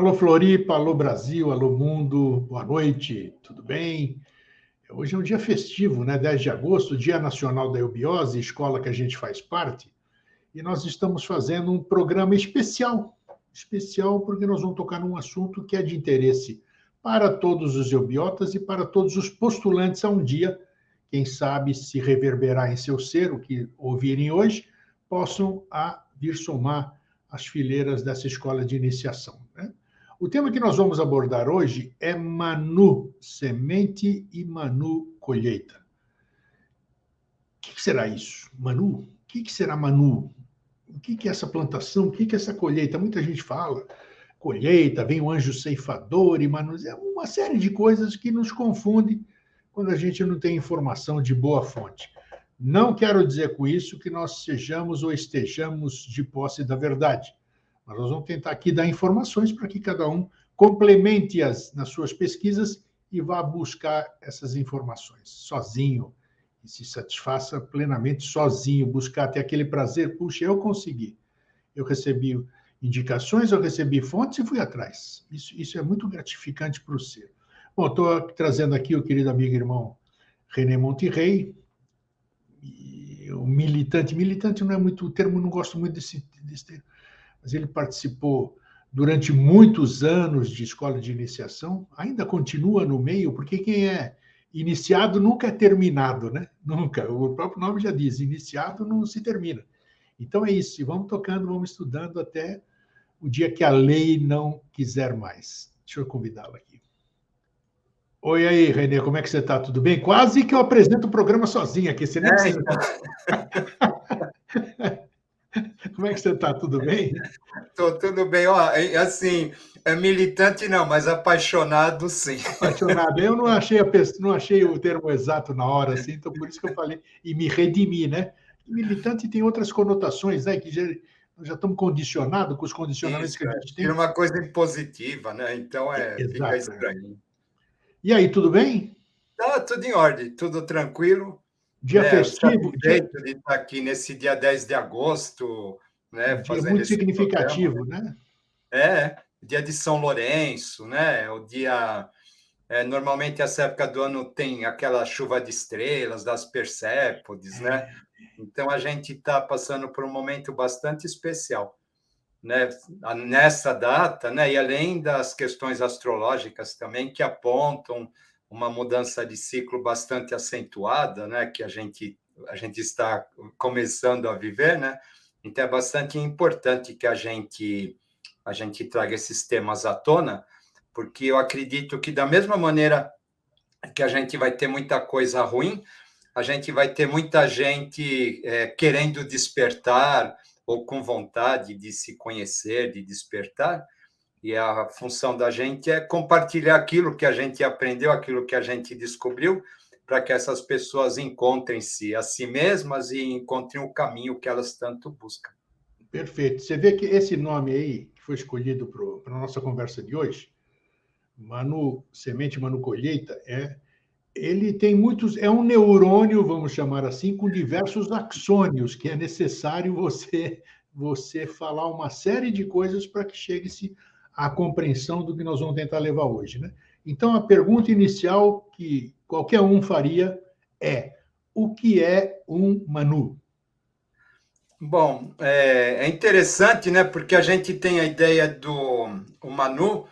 Alô Floripa, alô Brasil, alô mundo, boa noite, tudo bem? Hoje é um dia festivo, né? 10 de agosto, Dia Nacional da Eubiose, escola que a gente faz parte, e nós estamos fazendo um programa especial porque nós vamos tocar num assunto que é de interesse para todos os eubiotas e para todos os postulantes a um dia, quem sabe se reverberar em seu ser, o que ouvirem hoje, possam vir somar as fileiras dessa escola de iniciação, né? O tema que nós vamos abordar hoje é Manu, semente e Manu, colheita. O que será isso? Manu? O que será Manu? O que é essa plantação? O que é essa colheita? Muita gente fala, colheita, vem o anjo ceifador e Manu. É uma série de coisas que nos confundem quando a gente não tem informação de boa fonte. Não quero dizer com isso que nós sejamos ou estejamos de posse da verdade. Mas nós vamos tentar aqui dar informações para que cada um complemente-as nas suas pesquisas e vá buscar essas informações sozinho e se satisfaça plenamente sozinho, buscar até aquele prazer, puxa, eu consegui. Eu recebi indicações, eu recebi fontes e fui atrás. Isso é muito gratificante para o ser. Bom, estou trazendo aqui o querido amigo e irmão René Monterrey, o militante não é muito o termo, não gosto muito desse termo, mas ele participou durante muitos anos de escola de iniciação, ainda continua no meio, porque quem é iniciado nunca é terminado, né? Nunca. O próprio nome já diz, iniciado não se termina. Então é isso, vamos tocando, vamos estudando até o dia que a lei não quiser mais. Deixa eu convidá-lo aqui. Oi aí, Renê, como é que você está? Tudo bem? Quase que eu apresento o programa sozinho aqui, você nem precisa. Como é que você está? Tudo bem? Tô tudo bem. Ó, assim, militante não, mas apaixonado sim. Apaixonado. Eu não achei o termo exato na hora, assim, então por isso que eu falei, e me redimi, né? Militante tem outras conotações, né? Que já estamos condicionados com os condicionamentos Isso, que a gente tem. vira uma coisa impositiva, né? Então fica Exato. estranho. E aí, tudo bem? Tá tudo em ordem, tudo tranquilo, Dia né? festivo, Satisfeito de estar aqui nesse dia 10 de agosto, um né? dia Fazendo muito esse programa. significativo, né? Dia de São Lourenço, né? O dia. Normalmente, essa época do ano tem aquela chuva de estrelas, das Persépodes, né? Então, a gente está passando por um momento bastante especial, né? Nessa data, né? E além das questões astrológicas também, que apontam uma mudança de ciclo bastante acentuada, né? Que a gente está começando a viver, né? Então, é bastante importante que a gente traga esses temas à tona, porque eu acredito que, da mesma maneira que a gente vai ter muita coisa ruim, a gente vai ter muita gente querendo despertar ou com vontade de se conhecer, de despertar, e a função da gente é compartilhar aquilo que a gente aprendeu, aquilo que a gente descobriu, para que essas pessoas encontrem-se a si mesmas e encontrem o caminho que elas tanto buscam. Perfeito. Você vê que esse nome aí, que foi escolhido para a nossa conversa de hoje, Manu Semente, Manu Colheita, ele tem muitos, é um neurônio, vamos chamar assim, com diversos axônios, que é necessário você falar uma série de coisas para que chegue-se à compreensão do que nós vamos tentar levar hoje, né? Então, a pergunta inicial que qualquer um faria é: o que é um Manu? Bom, é interessante, né? Porque a gente tem a ideia do o Manu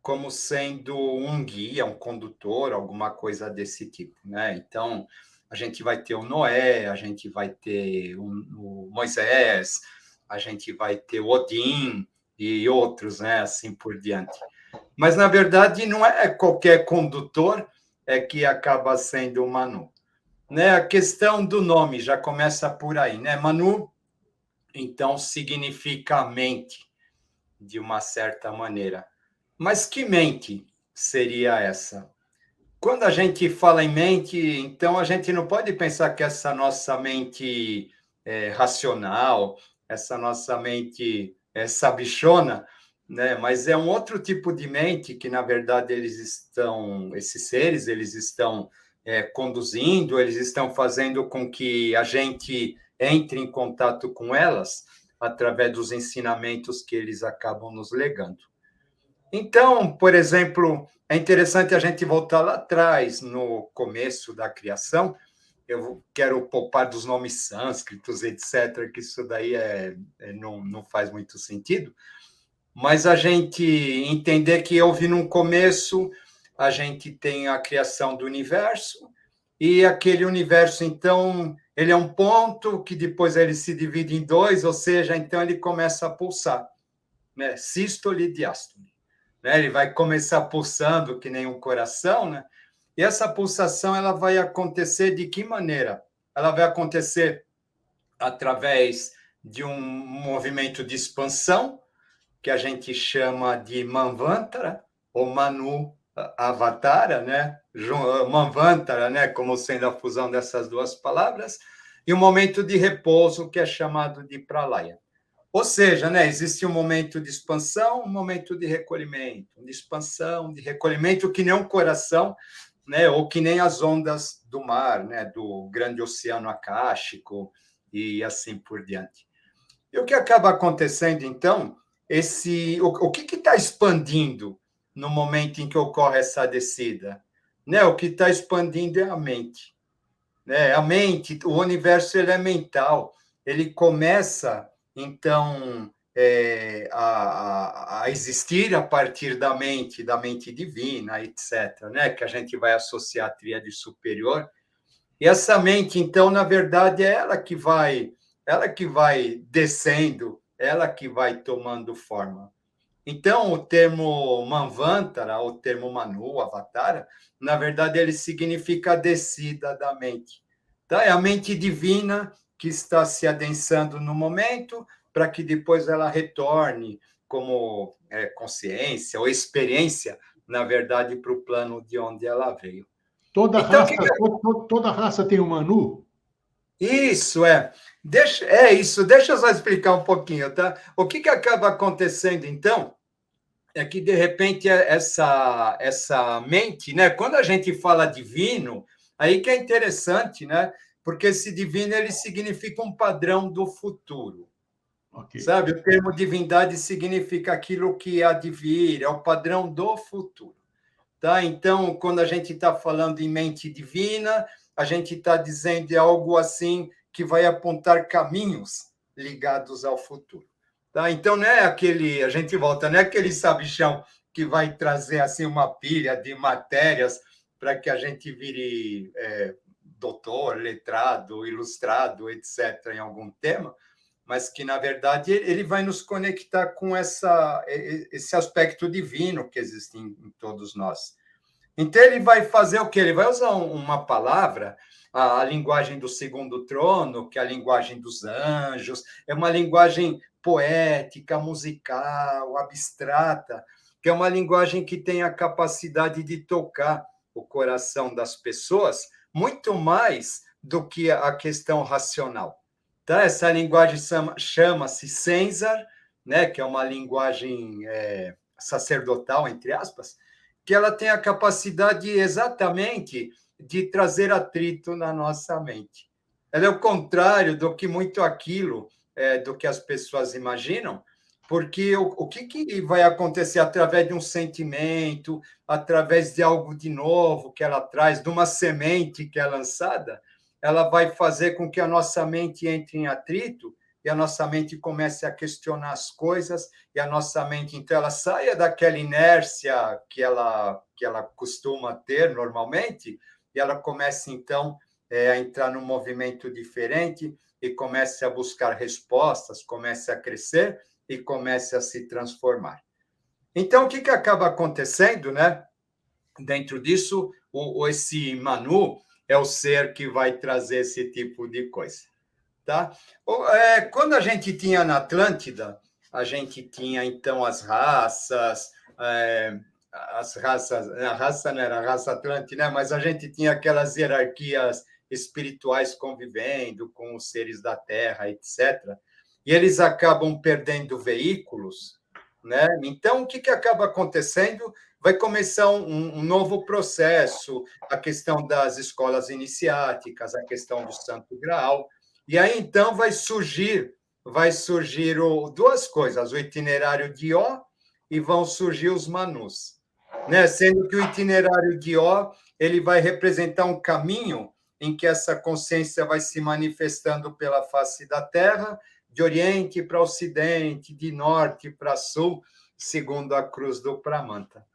como sendo um guia, um condutor, alguma coisa desse tipo, né? Então, a gente vai ter o Noé, a gente vai ter o Moisés, a gente vai ter o Odin e outros, né? Assim por diante. Mas, na verdade, não é qualquer condutor que acaba sendo o Manu. Né? A questão do nome já começa por aí, né? Manu, então, significa mente, de uma certa maneira. Mas que mente seria essa? Quando a gente fala em mente, então a gente não pode pensar que essa nossa mente racional, essa nossa mente sabichona, né? Mas é um outro tipo de mente que, na verdade, esses seres, eles estão conduzindo, eles estão fazendo com que a gente entre em contato com elas através dos ensinamentos que eles acabam nos legando. Então, por exemplo, é interessante a gente voltar lá atrás, no começo da criação. Eu quero poupar dos nomes sânscritos, etc., que isso daí não faz muito sentido, mas a gente entender que houve num começo, a gente tem a criação do universo, e aquele universo, então, ele é um ponto que depois ele se divide em dois, ou seja, então ele começa a pulsar, né? Sístole e diástole. Né? Ele vai começar pulsando que nem um coração, né? E essa pulsação ela vai acontecer de que maneira? Ela vai acontecer através de um movimento de expansão, que a gente chama de Manvantara, ou Manu Avatara, né? Manvantara, né? Como sendo a fusão dessas duas palavras, e um momento de repouso, que é chamado de Pralaya. Ou seja, né, existe um momento de expansão, um momento de recolhimento, de expansão, de recolhimento, que nem um coração, né, ou que nem as ondas do mar, né, do grande oceano acástico e assim por diante. E o que acaba acontecendo, então, o que está expandindo no momento em que ocorre essa descida? Né, o que está expandindo é a mente. Né? A mente, o universo ele é mental, ele começa, então, a existir a partir da mente divina, etc., né? Que a gente vai associar à tríade superior. E essa mente, então, na verdade, é ela que vai descendo, ela que vai tomando forma. Então, o termo Manvantara, o termo Manu, Avatara, na verdade, ele significa a descida da mente. Tá? É a mente divina que está se adensando no momento, para que depois ela retorne como consciência ou experiência, na verdade, para o plano de onde ela veio. Toda Então, o raça, que toda raça tem um Manu? Isso é. Deixa eu só explicar um pouquinho, tá? O que acaba acontecendo, então, é que, de repente, essa mente, né? Quando a gente fala divino, aí que é interessante, né? Porque esse divino, ele significa um padrão do futuro, Ok. sabe? O termo divindade significa aquilo que há de vir, é o padrão do futuro. Tá? Então, quando a gente está falando em mente divina, a gente está dizendo de algo assim que vai apontar caminhos ligados ao futuro. Tá? Então, não é aquele, a gente volta, não é aquele sabichão que vai trazer assim uma pilha de matérias para que a gente vire doutor, letrado, ilustrado, etc., em algum tema, mas que, na verdade, ele vai nos conectar com esse aspecto divino que existe em todos nós. Então, ele vai fazer o quê? Ele vai usar uma palavra, a linguagem do segundo trono, que é a linguagem dos anjos, é uma linguagem poética, musical, abstrata, que é uma linguagem que tem a capacidade de tocar o coração das pessoas muito mais do que a questão racional. Tá? Essa linguagem chama-se Senzar, né? Que é uma linguagem sacerdotal, entre aspas, que ela tem a capacidade exatamente de trazer atrito na nossa mente. Ela é o contrário do que muito aquilo do que as pessoas imaginam, porque o que vai acontecer através de um sentimento, através de algo de novo que ela traz, de uma semente que é lançada, ela vai fazer com que a nossa mente entre em atrito e a nossa mente comece a questionar as coisas, e a nossa mente, então, ela saia daquela inércia que ela costuma ter normalmente, e ela comece, então, a entrar num movimento diferente e comece a buscar respostas, comece a crescer e comece a se transformar. Então, o que acaba acontecendo, né? Dentro disso, esse Manu é o ser que vai trazer esse tipo de coisa. Tá? Quando a gente tinha na Atlântida, a gente tinha, então, as raças, a raça não era a raça Atlântida, né? Mas a gente tinha aquelas hierarquias espirituais convivendo com os seres da Terra, etc. E eles acabam perdendo veículos, né? Então, o que acaba acontecendo? Vai começar um novo processo, a questão das escolas iniciáticas, a questão do Santo Graal, e aí, então, vai surgir duas coisas, o itinerário de Ó e vão surgir os manus, né? Sendo que o itinerário de Ó ele vai representar um caminho em que essa consciência vai se manifestando pela face da Terra, de Oriente para Ocidente, de Norte para Sul, segundo a cruz do Pramanta.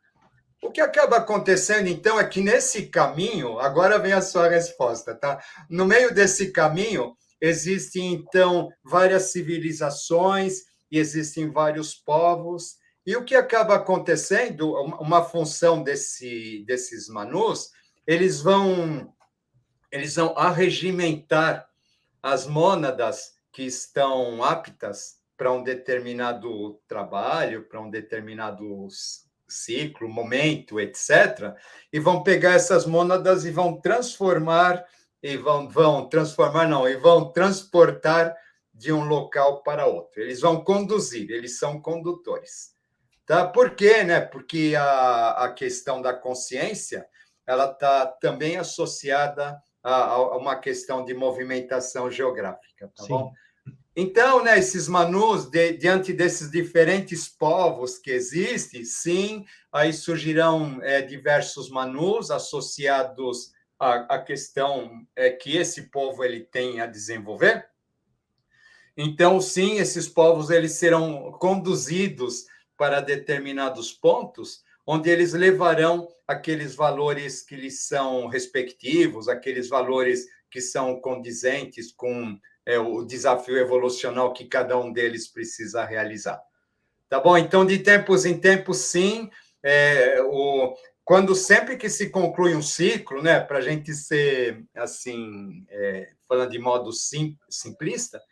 O que acaba acontecendo, então, é que nesse caminho, agora vem a sua resposta, tá? No meio desse caminho, existem, então, várias civilizações e existem vários povos. E o que acaba acontecendo, uma função desses manus, eles vão, eles vão arregimentar as mônadas que estão aptas para um determinado trabalho, para um determinado ciclo, momento, etc., e vão pegar essas mônadas e vão transformar, vão transformar, não, e vão transportar de um local para outro. Eles vão conduzir, eles são condutores. Tá? Por quê? Né? Porque a questão da consciência ela está também associada a uma questão de movimentação geográfica, tá bom? Então, né, esses manus, diante desses diferentes povos que existem, sim, aí surgirão diversos manus associados à questão que esse povo ele tem a desenvolver. Então, sim, esses povos eles serão conduzidos para determinados pontos, onde eles levarão aqueles valores que lhes são respectivos, aqueles valores que são condizentes com o desafio evolucional que cada um deles precisa realizar. Tá bom? Então, de tempos em tempos, sim, quando sempre que se conclui um ciclo, né, para a gente ser assim, falando de modo simplista,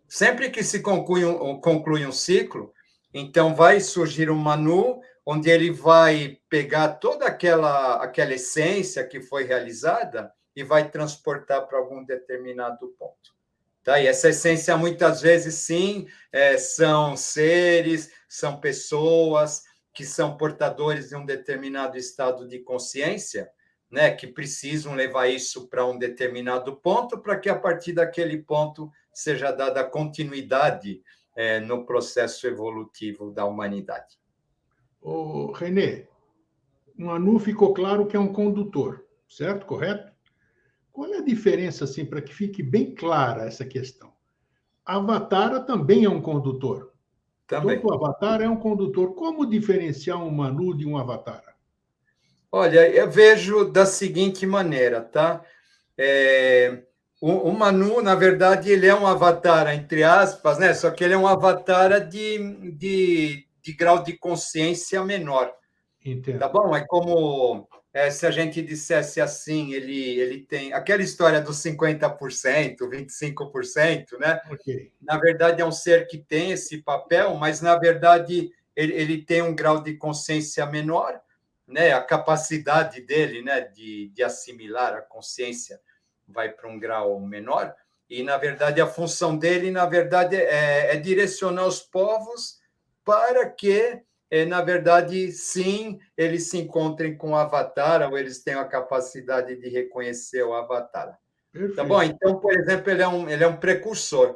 sempre que se conclui um ciclo, então vai surgir um Manu, onde ele vai pegar toda aquela essência que foi realizada e vai transportar para algum determinado ponto. Tá? E essa essência, muitas vezes, sim, são seres, são pessoas que são portadores de um determinado estado de consciência, né, que precisam levar isso para um determinado ponto, para que, a partir daquele ponto, seja dada continuidade no processo evolutivo da humanidade. Ô, Renê, um Anu ficou claro que é um condutor, certo? Correto? Qual é a diferença, assim, para que fique bem clara essa questão? Avatara também é um condutor. Também. Todo avatar é um condutor. Como diferenciar um Manu de um Avatara? Olha, eu vejo da seguinte maneira, tá? O Manu, na verdade, ele é um avatar, entre aspas, né? Só que ele é um avatar de grau de consciência menor. Tá Entendo. bom? É como se a gente dissesse assim, ele tem aquela história dos 50%, 25%, né? Ok. Na verdade, é um ser que tem esse papel, mas, na verdade, ele tem um grau de consciência menor, né? A capacidade dele, né, de assimilar a consciência vai para um grau menor, e, na verdade, a função dele, na verdade, é direcionar os povos para que, na verdade, sim, eles se encontrem com o Avatar, ou eles tenham a capacidade de reconhecer o Avatar. Tá bom? Perfeito. Então, por exemplo, ele é um precursor.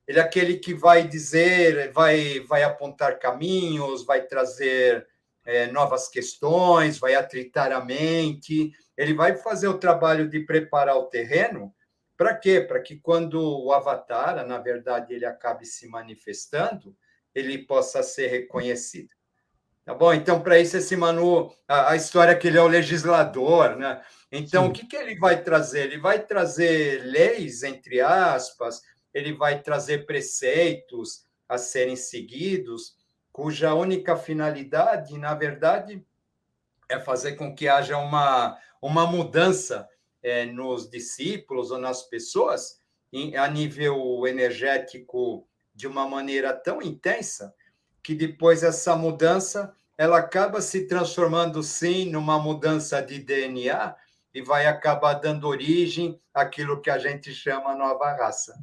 Ele é aquele que vai dizer, vai apontar caminhos, vai trazer novas questões, vai atritar a mente. Ele vai fazer o trabalho de preparar o terreno. Para quê? Para que, quando o avatar, na verdade, ele acabe se manifestando, ele possa ser reconhecido. Tá bom? Então, para isso, esse Manu, a história é que ele é o legislador, né? Então, o Sim. que ele vai trazer? Ele vai trazer leis, entre aspas, ele vai trazer preceitos a serem seguidos, cuja única finalidade, na verdade, é fazer com que haja uma mudança nos discípulos ou nas pessoas a nível energético de uma maneira tão intensa que depois essa mudança ela acaba se transformando, sim, numa mudança de DNA e vai acabar dando origem àquilo que a gente chama nova raça.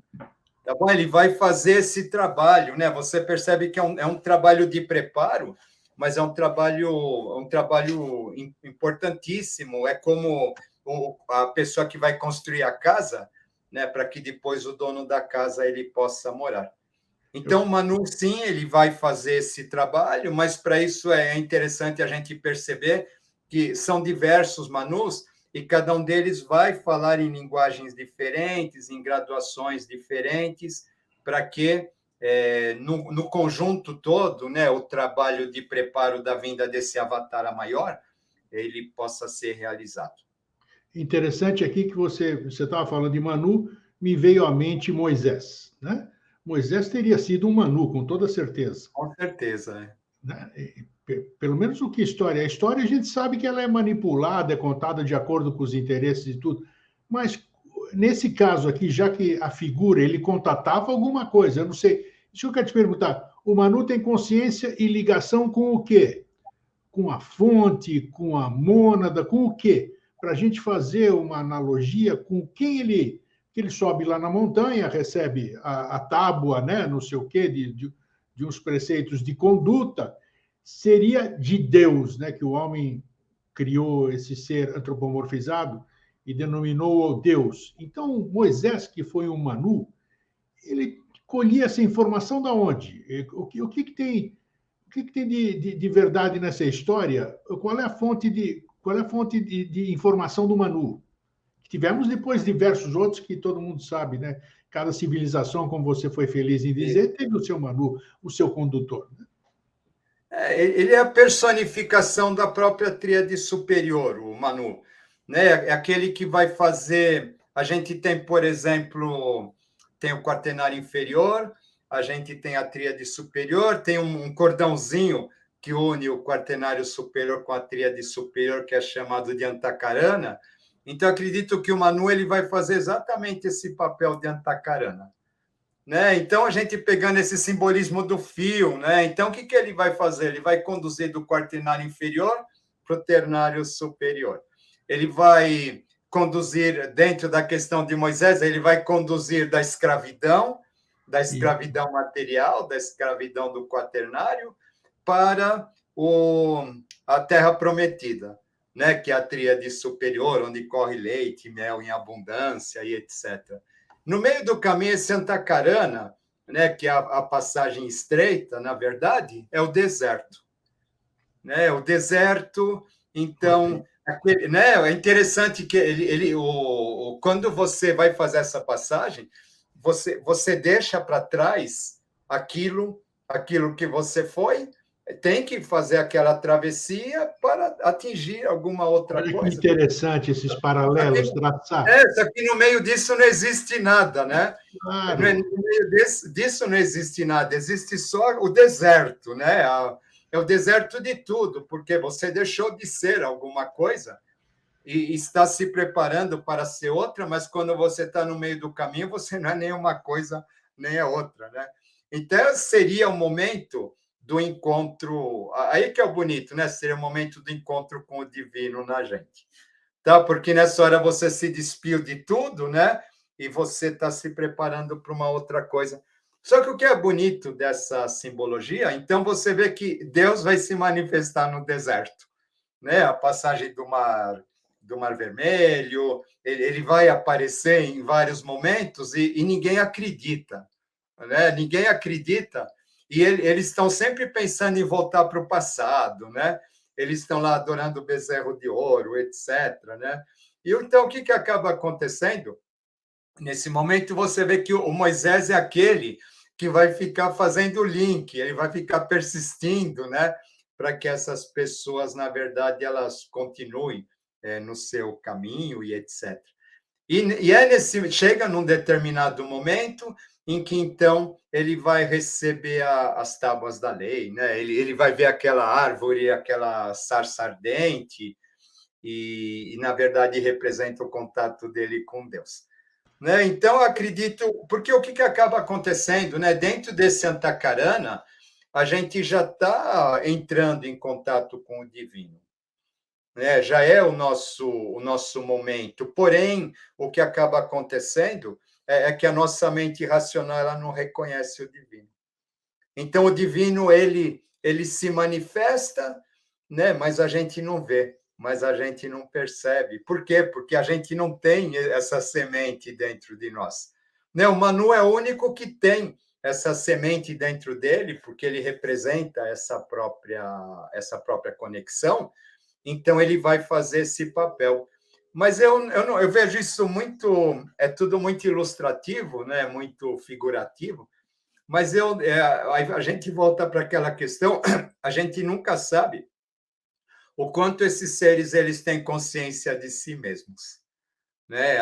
Tá bom? Ele vai fazer esse trabalho, né? Você percebe que é um trabalho de preparo, mas é um trabalho importantíssimo. É como a pessoa que vai construir a casa, né? Para que depois o dono da casa ele possa morar. Então, o Manu, sim, ele vai fazer esse trabalho, mas para isso é interessante a gente perceber que são diversos Manus e cada um deles vai falar em linguagens diferentes, em graduações diferentes, para que, no conjunto todo, né, o trabalho de preparo da vinda desse avatar maior, ele possa ser realizado. Interessante aqui que você estava falando de Manu, me veio à mente Moisés, né? Moisés teria sido um Manu, com toda certeza. Com certeza, né? Né? Pelo menos o que a história a gente sabe que ela é manipulada, é contada de acordo com os interesses e tudo, mas nesse caso aqui, já que a figura ele contatava alguma coisa, eu não sei, deixa eu te perguntar, o Manu tem consciência e ligação com o quê? Com a fonte, com a mônada, com o quê? Para a gente fazer uma analogia com quem que ele sobe lá na montanha, recebe a tábua, né, não sei o quê, de uns preceitos de conduta, seria de Deus, né, que o homem criou esse ser antropomorfizado e denominou Deus. Então, Moisés, que foi um Manu, ele colhia essa informação da onde? O que tem de verdade nessa história? Qual é a fonte de informação do Manu? Tivemos depois diversos outros que todo mundo sabe, né? Cada civilização, como você foi feliz em dizer, teve o seu Manu, o seu condutor. Né? Ele é a personificação da própria tríade superior, o Manu. Né? É aquele que vai fazer. A gente tem, por exemplo, tem o quaternário inferior, a gente tem a tríade superior, tem um cordãozinho que une o quaternário superior com a tríade superior, que é chamado de Antakarana. Então, acredito que o Manu ele vai fazer exatamente esse papel de Antakarana. Né? Então, a gente pegando esse simbolismo do fio, né? Então, o que ele vai fazer? Ele vai conduzir do quaternário inferior para o ternário superior. Ele vai conduzir, dentro da questão de Moisés, ele vai conduzir da escravidão material, da escravidão do quaternário, para a terra prometida, né? Que é a tríade superior, onde corre leite, mel em abundância e etc. No meio do caminho, esse Antakarana, né, que é a passagem estreita, na verdade, é o deserto. Né? O deserto, então, né, é interessante que quando você vai fazer essa passagem, você deixa para trás aquilo que você foi, tem que fazer aquela travessia para atingir alguma outra Olha que coisa. interessante esses paralelos traçados. Só que no meio disso não existe nada, né? Claro. No meio disso não existe nada, existe só o deserto, né? É o deserto de tudo, porque você deixou de ser alguma coisa e está se preparando para ser outra, mas quando você está no meio do caminho, você não é nem uma coisa nem a outra, né? Então, seria o momento do encontro, aí que é o bonito, né? Seria o momento do encontro com o divino na gente. Tá? Porque nessa hora você se despiu de tudo, né? E você está se preparando para uma outra coisa. Só que o que é bonito dessa simbologia, então você vê que Deus vai se manifestar no deserto, né? A passagem do Mar Vermelho, ele vai aparecer em vários momentos e ninguém acredita, né? Ninguém acredita e eles estão sempre pensando em voltar para o passado, né? Eles estão lá adorando o bezerro de ouro, etc. Né? E então, o que acaba acontecendo? Nesse momento, você vê que o Moisés é aquele que vai ficar fazendo o link, ele vai ficar persistindo, né? Para que essas pessoas, na verdade, elas continuem no seu caminho e etc. Chega num determinado momento em que, então, ele vai receber as tábuas da lei, né? Ele vai ver aquela árvore, aquela sarça ardente, e, na verdade, representa o contato dele com Deus. Né? Então, acredito... Porque o que acaba acontecendo? Né? Dentro desse Antakarana, a gente já está entrando em contato com o divino. Né? Já é o nosso momento. Porém, o que acaba acontecendo é que a nossa mente racional ela não reconhece o divino. Então, o divino ele se manifesta, né? Mas a gente não vê, mas a gente não percebe. Por quê? Porque a gente não tem essa semente dentro de nós. Né? O Manu é o único que tem essa semente dentro dele, porque ele representa essa própria conexão, então ele vai fazer esse papel. Mas eu vejo isso muito, é tudo muito ilustrativo, né? Muito figurativo, mas a gente volta para aquela questão, a gente nunca sabe o quanto esses seres eles têm consciência de si mesmos, né?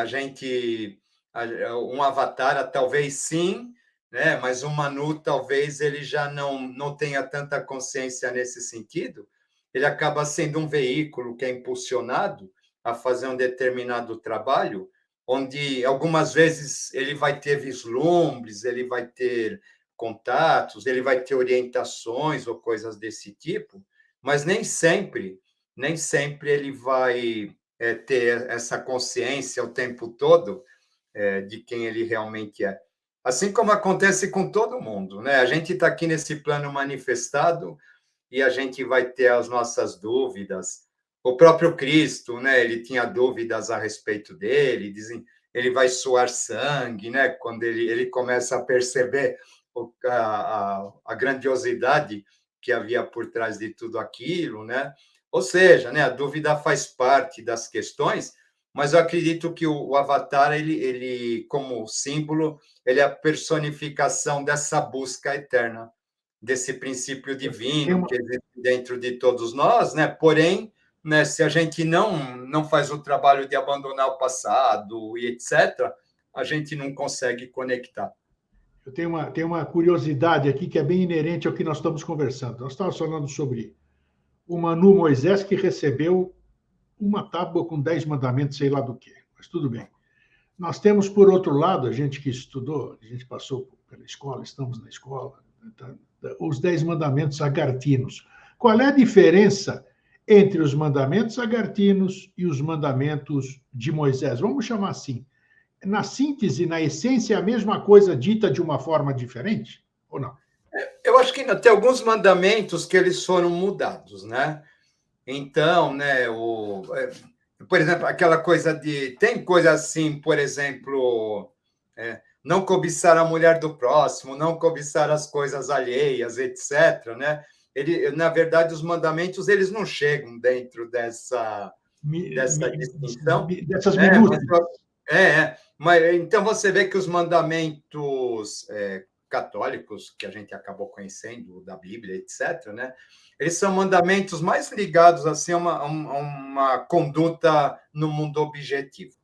Um avatar talvez sim, né? Mas um Manu talvez ele já não tenha tanta consciência nesse sentido. Ele acaba sendo um veículo que é impulsionado a fazer um determinado trabalho, onde algumas vezes ele vai ter vislumbres, ele vai ter contatos, ele vai ter orientações ou coisas desse tipo, mas nem sempre ele vai ter essa consciência o tempo todo de quem ele realmente é. Assim como acontece com todo mundo, né? A gente está aqui nesse plano manifestado e a gente vai ter as nossas dúvidas. O próprio Cristo, né? Ele tinha dúvidas a respeito dele, dizem, ele vai suar sangue, né? Quando ele começa a perceber a grandiosidade que havia por trás de tudo aquilo, né? Ou seja, né? A dúvida faz parte das questões, mas eu acredito que o Avatar, ele como símbolo, ele é a personificação dessa busca eterna, desse princípio divino que existe dentro de todos nós, né? Porém, né, se a gente não faz o trabalho de abandonar o passado e etc., a gente não consegue conectar. Eu tenho uma curiosidade aqui que é bem inerente ao que nós estamos conversando. Nós estávamos falando sobre o Manu Moisés, que recebeu uma tábua com 10 mandamentos, sei lá do que, mas tudo bem. Nós temos, por outro lado, a gente que estudou, a gente passou pela escola, estamos na escola, os 10 mandamentos agartinos. Qual é a diferença entre os mandamentos agartinos e os mandamentos de Moisés? Vamos chamar assim. Na síntese, na essência, é a mesma coisa dita de uma forma diferente? Ou não? Eu acho que tem alguns mandamentos que eles foram mudados, né? Então, né, por exemplo, aquela coisa de. Tem coisa assim, por exemplo, não cobiçar a mulher do próximo, não cobiçar as coisas alheias, etc. Né? Na verdade, os mandamentos eles não chegam dentro dessa distinção. Dessas Né? minúcias. Mas então você vê que os mandamentos católicos, que a gente acabou conhecendo, da Bíblia, etc., né? Eles são mandamentos mais ligados assim, a uma conduta no mundo objetivo.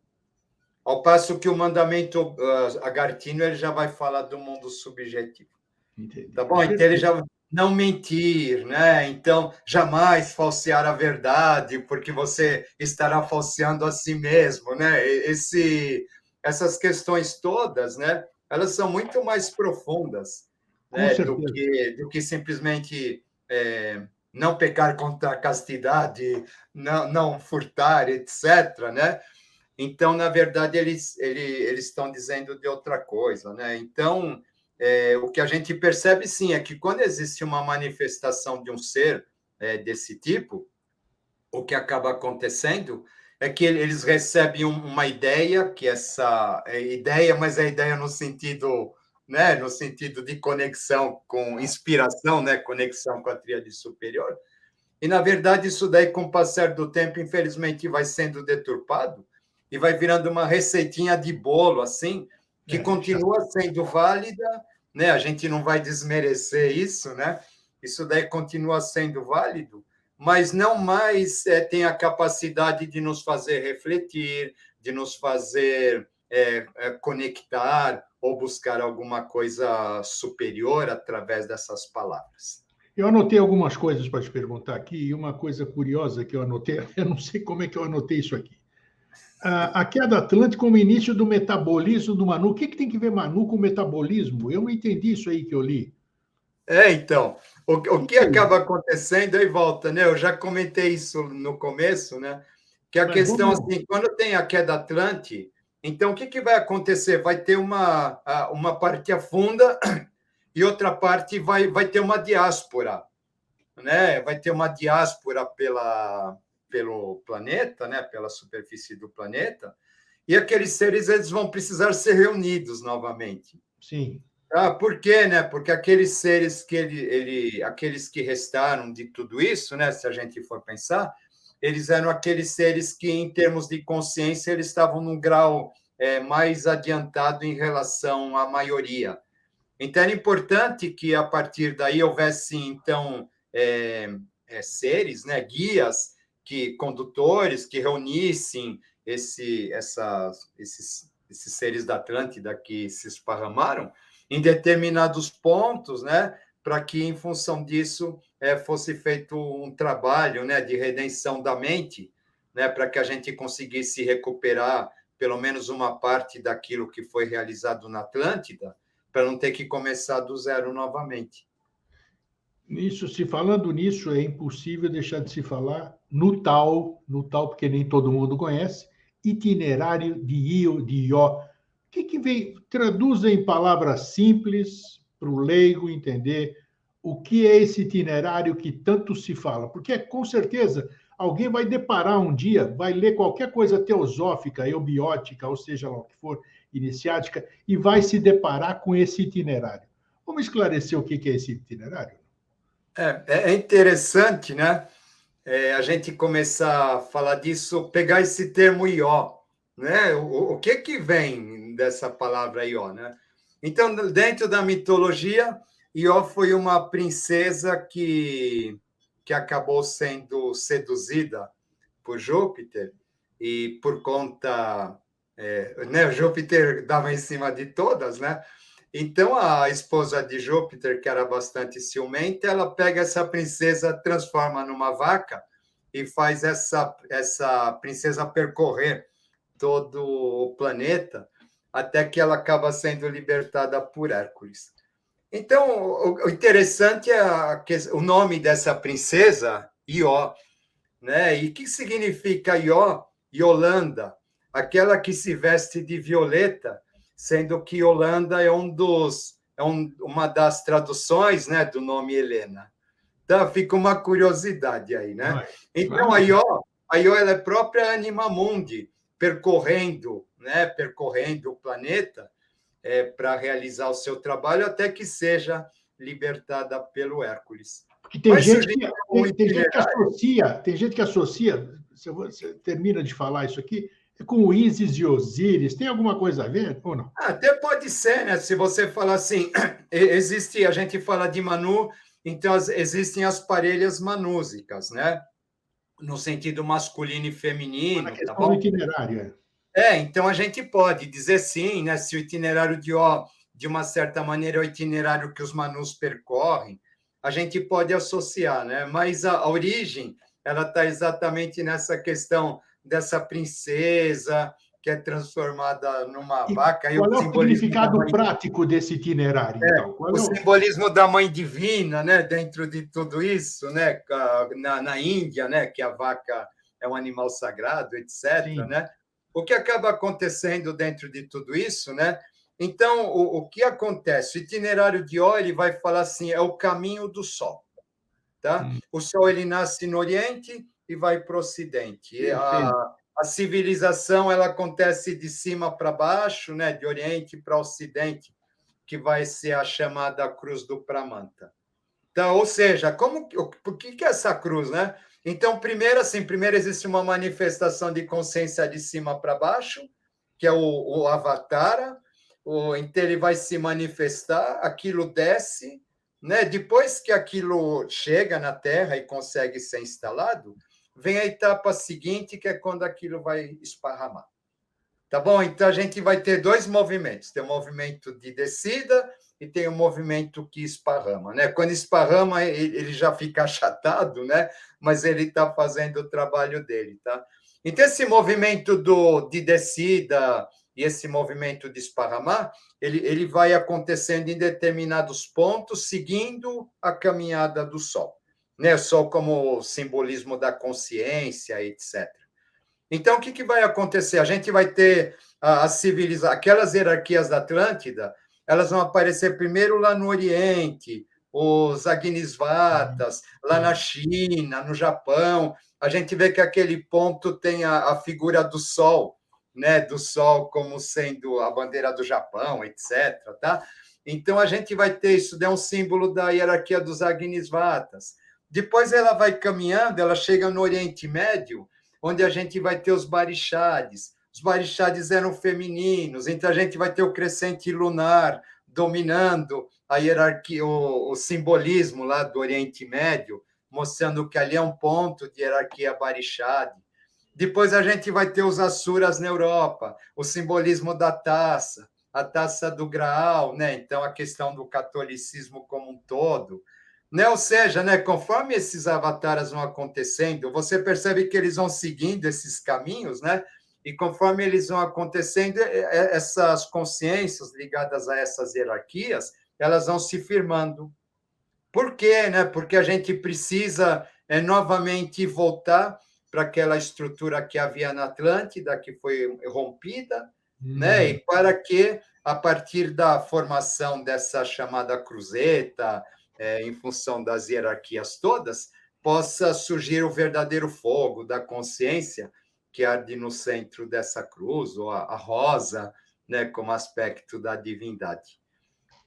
Ao passo que o mandamento agartino ele já vai falar do mundo subjetivo. Entendi. Tá bom? Então ele já não mentir, né? Então jamais falsear a verdade, porque você estará falseando a si mesmo, né? Essas questões todas, né? Elas são muito mais profundas, né? Do que simplesmente não pecar contra a castidade, não furtar, etc., né? Então, na verdade, eles estão dizendo de outra coisa, né? Então, o que a gente percebe, sim, é que quando existe uma manifestação de um ser desse tipo, o que acaba acontecendo é que eles recebem uma ideia, que essa ideia, mas é ideia no sentido, né, no sentido de conexão com inspiração, né, conexão com a tríade superior. E, na verdade, isso daí, com o passar do tempo, infelizmente, vai sendo deturpado e vai virando uma receitinha de bolo, assim, que continua sendo válida, né? A gente não vai desmerecer isso, né? Isso daí continua sendo válido, mas não mais tem a capacidade de nos fazer refletir, de nos fazer conectar ou buscar alguma coisa superior através dessas palavras. Eu anotei algumas coisas para te perguntar aqui, e uma coisa curiosa que eu anotei, eu não sei como é que eu anotei isso aqui. A queda atlântica como início do metabolismo do Manu. O que tem que ver Manu com metabolismo? Eu não entendi isso aí que eu li. Então, o que acaba acontecendo, aí volta, né? Eu já comentei isso no começo, né? Que a questão, assim, quando tem a queda atlântica, então o que vai acontecer? Vai ter uma parte afunda e outra parte vai ter uma diáspora, né? Vai ter uma diáspora pelo planeta, né? Pela superfície do planeta, e aqueles seres eles vão precisar ser reunidos novamente. Sim. Por quê, né? Porque aqueles seres que aqueles que restaram de tudo isso, né? Se a gente for pensar, eles eram aqueles seres que, em termos de consciência, eles estavam num grau mais adiantado em relação à maioria. Então, era importante que, a partir daí, houvesse, então, seres, né, guias, condutores, que reunissem esses seres da Atlântida que se esparramaram em determinados pontos, né, para que, em função disso, fosse feito um trabalho, né, de redenção da mente, né, para que a gente conseguisse recuperar pelo menos uma parte daquilo que foi realizado na Atlântida, para não ter que começar do zero novamente. Falando nisso, é impossível deixar de se falar no tal, porque nem todo mundo conhece, itinerário de Io, de Ió. O que vem? Traduza em palavras simples para o leigo entender o que é esse itinerário que tanto se fala, porque com certeza alguém vai deparar um dia, vai ler qualquer coisa teosófica, eubiótica, ou seja lá o que for, iniciática, e vai se deparar com esse itinerário. Vamos esclarecer o que é esse itinerário? É interessante, né? A gente começar a falar disso, pegar esse termo Ió, né? O que vem dessa palavra Ió, né? Então, dentro da mitologia, Ió foi uma princesa que acabou sendo seduzida por Júpiter e por conta, né? Júpiter dava em cima de todas, né? Então, a esposa de Júpiter, que era bastante ciumenta, ela pega essa princesa, transforma numa vaca e faz essa princesa percorrer todo o planeta até que ela acaba sendo libertada por Hércules. Então, o interessante é o nome dessa princesa, Ió, né? E o que significa Ió? Yolanda, aquela que se veste de violeta, sendo que Yolanda é uma das traduções, né, do nome Helena. Então, fica uma curiosidade aí, né? Então, a Ió ela é própria Anima Mundi, percorrendo o planeta para realizar o seu trabalho até que seja libertada pelo Hércules. Porque tem gente que associa, se você termina de falar isso aqui, com o Ísis e Osíris, tem alguma coisa a ver ou não? Até pode ser, né? Se você falar assim, a gente fala de Manu, então existem as parelhas manúsicas, né? No sentido masculino e Na feminino, tá questão do bom? itinerário. Então a gente pode dizer sim, né? Se o itinerário de Ó, de uma certa maneira, é o itinerário que os Manus percorrem, a gente pode associar, né? Mas a origem, ela está exatamente nessa questão dessa princesa que é transformada numa E vaca, e o qual é o simbolismo da significado mãe, prático desse itinerário, então? o simbolismo da mãe divina, né? Dentro de tudo isso, né? Na Índia, né? Que a vaca é um animal sagrado, etc., Sim. né? O que acaba acontecendo dentro de tudo isso, né? Então, o que acontece? O itinerário de Ó, ele vai falar assim, é o caminho do Sol, tá? O Sol, ele nasce no Oriente e vai para o Ocidente. E Perfeito. a civilização, ela acontece de cima para baixo, né? De Oriente para Ocidente, que vai ser a chamada Cruz do Pramanta. Então, ou seja, por que é essa cruz, né? Então, primeiro existe uma manifestação de consciência de cima para baixo, que é o Avatara, então ele vai se manifestar, aquilo desce, né? Depois que aquilo chega na Terra e consegue ser instalado, vem a etapa seguinte, que é quando aquilo vai esparramar. Tá bom? Então a gente vai ter dois movimentos: tem o movimento de descida e tem o movimento que esparrama, né? Quando esparrama, ele já fica achatado, né? Mas ele está fazendo o trabalho dele, tá? Então, esse movimento de descida e esse movimento de esparramar, ele vai acontecendo em determinados pontos, seguindo a caminhada do Sol, né? O Sol como simbolismo da consciência, etc. Então, o que vai acontecer? A gente vai ter aquelas hierarquias da Atlântida, elas vão aparecer primeiro lá no Oriente, os Agnisvatas, lá na China, no Japão. A gente vê que aquele ponto tem a figura do Sol, né? Do Sol como sendo a bandeira do Japão, etc. Tá? Então, a gente vai ter isso, é um símbolo da hierarquia dos Agnisvatas. Depois ela vai caminhando, ela chega no Oriente Médio, onde a gente vai ter os Barixades. Os Barixades eram femininos, então a gente vai ter o crescente lunar dominando a hierarquia, o simbolismo lá do Oriente Médio, mostrando que ali é um ponto de hierarquia Barixade. Depois a gente vai ter os Asuras na Europa, o simbolismo da taça, a taça do Graal, né? Então a questão do catolicismo como um todo, né? Ou seja, né, conforme esses avatares vão acontecendo, você percebe que eles vão seguindo esses caminhos, né? E conforme eles vão acontecendo, essas consciências ligadas a essas hierarquias, elas vão se firmando. Por quê? Né? Porque a gente precisa novamente voltar para aquela estrutura que havia na Atlântida, que foi rompida, né? E para que, a partir da formação dessa chamada cruzeta, em função das hierarquias todas, possa surgir o verdadeiro fogo da consciência que arde no centro dessa cruz, ou a rosa, né, como aspecto da divindade.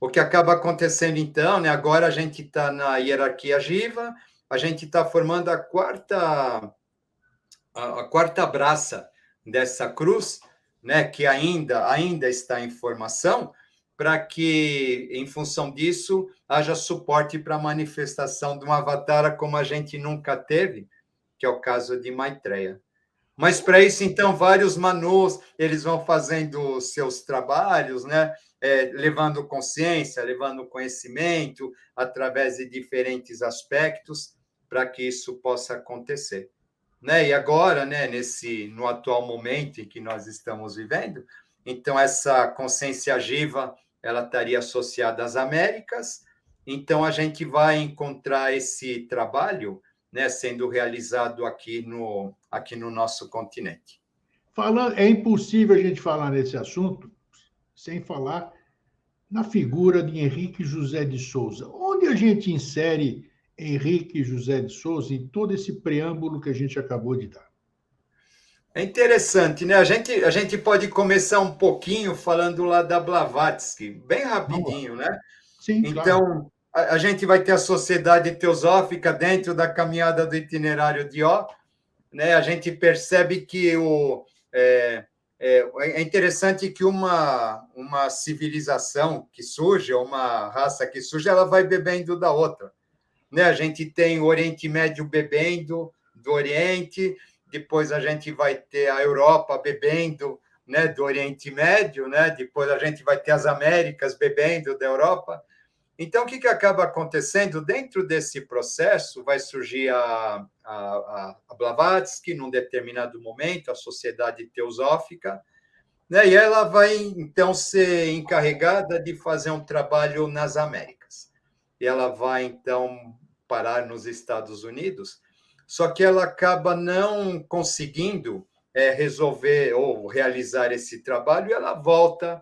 O que acaba acontecendo, então, né, agora a gente está na hierarquia Jiva, a gente está formando a quarta braça dessa cruz, né, que ainda está em formação, para que, em função disso, haja suporte para a manifestação de um avatar como a gente nunca teve, que é o caso de Maitreya. Mas para isso, então, vários manus, eles vão fazendo seus trabalhos, né? Levando consciência, levando conhecimento, através de diferentes aspectos, para que isso possa acontecer. Né? E agora, né, no atual momento em que nós estamos vivendo, então essa consciência jiva, ela estaria associada às Américas, então a gente vai encontrar esse trabalho, né, sendo realizado aqui no nosso continente. É impossível a gente falar nesse assunto sem falar na figura de Henrique José de Souza. Onde a gente insere Henrique José de Souza em todo esse preâmbulo que a gente acabou de dar? É interessante, né? A gente pode começar um pouquinho falando lá da Blavatsky, bem rapidinho, né? Sim, claro. Então, a gente vai ter a sociedade teosófica dentro da caminhada do itinerário de Ó, né? A gente percebe que é interessante que uma civilização que surge, uma raça que surge, ela vai bebendo da outra, né? A gente tem o Oriente Médio bebendo do Oriente, depois a gente vai ter a Europa bebendo, né, do Oriente Médio, né? Depois a gente vai ter as Américas bebendo da Europa. Então, o que acaba acontecendo? Dentro desse processo, vai surgir a Blavatsky, num determinado momento, a Sociedade Teosófica, né? E ela vai, então, ser encarregada de fazer um trabalho nas Américas. E ela vai, então, parar nos Estados Unidos, só que ela acaba não conseguindo resolver ou realizar esse trabalho, e ela volta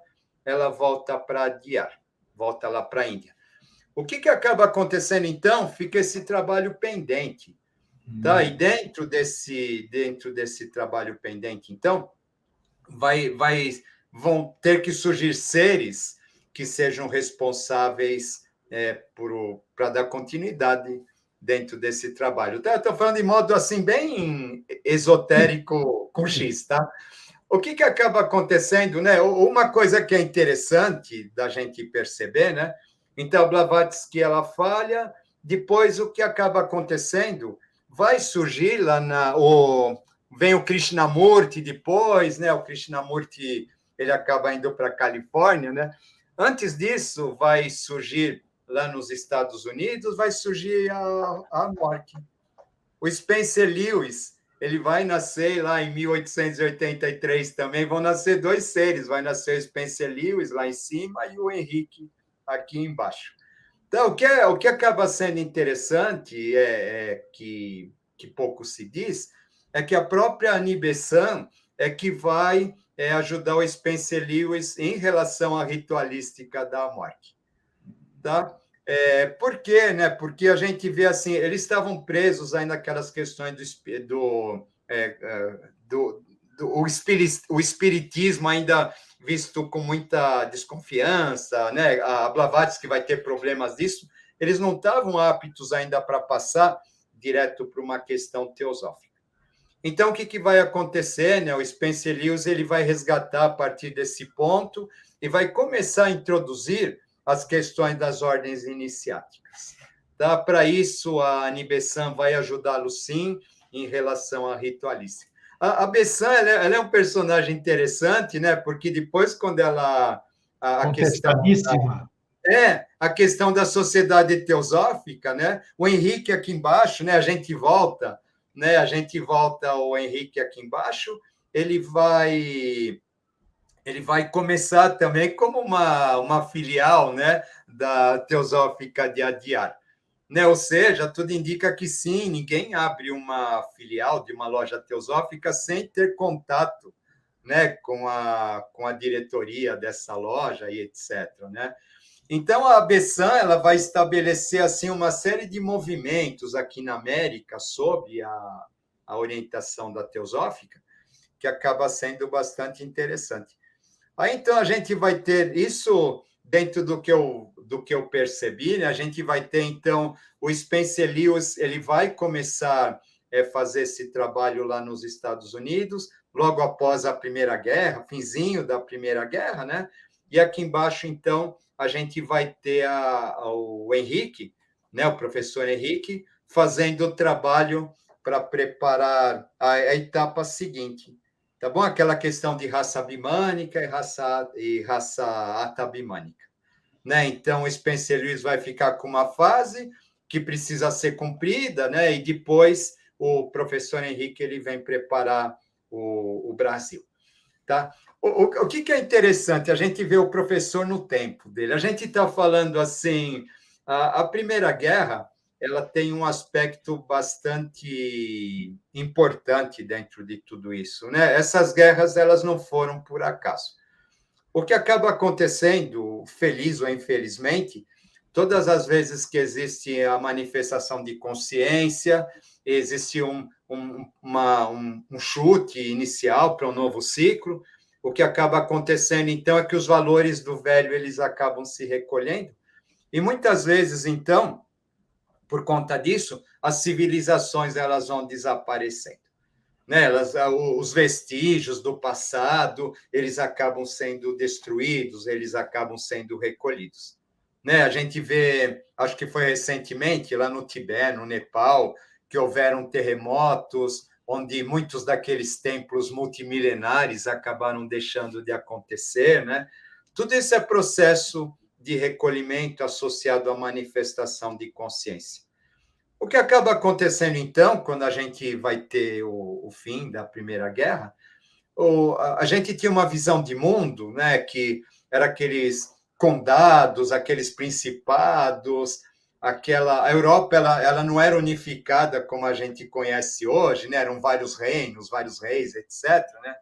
para Adiar, volta lá para a Índia. O que acaba acontecendo, então? Fica esse trabalho pendente. Tá? E dentro desse trabalho pendente, então, vão ter que surgir seres que sejam responsáveis para dar continuidade dentro desse trabalho. Então, eu estou falando de modo assim, bem esotérico com X, tá? O que acaba acontecendo, né? Uma coisa que é interessante da gente perceber, né? Então, a Blavatsky, ela falha, depois o que acaba acontecendo, vai surgir lá vem o Krishnamurti depois, né? O Krishnamurti, ele acaba indo para a Califórnia, né? Antes disso, vai surgir lá nos Estados Unidos, vai surgir a morte. O Spencer Lewis, ele vai nascer lá em 1883 também, vão nascer dois seres, vai nascer o Spencer Lewis lá em cima e o Henrique aqui embaixo. Então, o que acaba sendo interessante, que pouco se diz, é que a própria Annie Besant é que vai ajudar o Spencer Lewis em relação à ritualística da morte. Tá? Por quê? Né? Porque a gente vê assim, eles estavam presos ainda naquelas questões o espiritismo ainda visto com muita desconfiança, né? A Blavatsky vai ter problemas disso. Eles não estavam aptos ainda para passar direto para uma questão teosófica. Então, o que vai acontecer? Né? O Spencer Lewis ele vai resgatar a partir desse ponto e vai começar a introduzir as questões das ordens iniciáticas. Tá? Para isso, a Annie Besant vai ajudá-lo, sim, em relação à ritualística. A Besant ela é um personagem interessante, né? Porque depois, quando ela... Contestadíssima. A questão da sociedade teosófica, né? O Henrique aqui embaixo, né? A gente volta ao Henrique aqui embaixo, ele vai começar também como uma filial, né, da Teosófica de Adyar. Né? Ou seja, tudo indica que sim, ninguém abre uma filial de uma loja teosófica sem ter contato, né, com a diretoria dessa loja e etc. Né? Então, a Besant ela vai estabelecer assim, uma série de movimentos aqui na América sob a orientação da Teosófica, que acaba sendo bastante interessante. Aí, então, a gente vai ter isso dentro do que eu percebi, né? A gente vai ter, então, o Spencer Lewis, ele vai começar a fazer esse trabalho lá nos Estados Unidos, logo após a Primeira Guerra, finzinho da Primeira Guerra, né? E aqui embaixo, então, a gente vai ter o Henrique, né? O professor Henrique, fazendo o trabalho para preparar a etapa seguinte. Tá bom? Aquela questão de raça bimânica e raça atabimânica. Né? Então, o Spencer Lewis vai ficar com uma fase que precisa ser cumprida, né? E depois o professor Henrique ele vem preparar o Brasil. Tá? O que é interessante? A gente vê o professor no tempo dele. A gente está falando assim, a Primeira Guerra ela tem um aspecto bastante importante dentro de tudo isso, né? Essas guerras elas não foram por acaso. O que acaba acontecendo, feliz ou infelizmente, todas as vezes que existe a manifestação de consciência, existe um chute inicial para um novo ciclo, o que acaba acontecendo, então, é que os valores do velho eles acabam se recolhendo, e muitas vezes, então, por conta disso, as civilizações elas vão desaparecendo. Né? Os vestígios do passado, eles acabam sendo destruídos, eles acabam sendo recolhidos. Né? A gente vê, acho que foi recentemente, lá no Tibete, no Nepal, que houveram terremotos, onde muitos daqueles templos multimilenares acabaram deixando de acontecer. Né? Tudo isso é processo de recolhimento associado à manifestação de consciência. O que acaba acontecendo, então, quando a gente vai ter o fim da Primeira Guerra, a gente tinha uma visão de mundo, né, que era aqueles condados, aqueles principados, a Europa ela não era unificada como a gente conhece hoje, né, eram vários reinos, vários reis, etc. Né?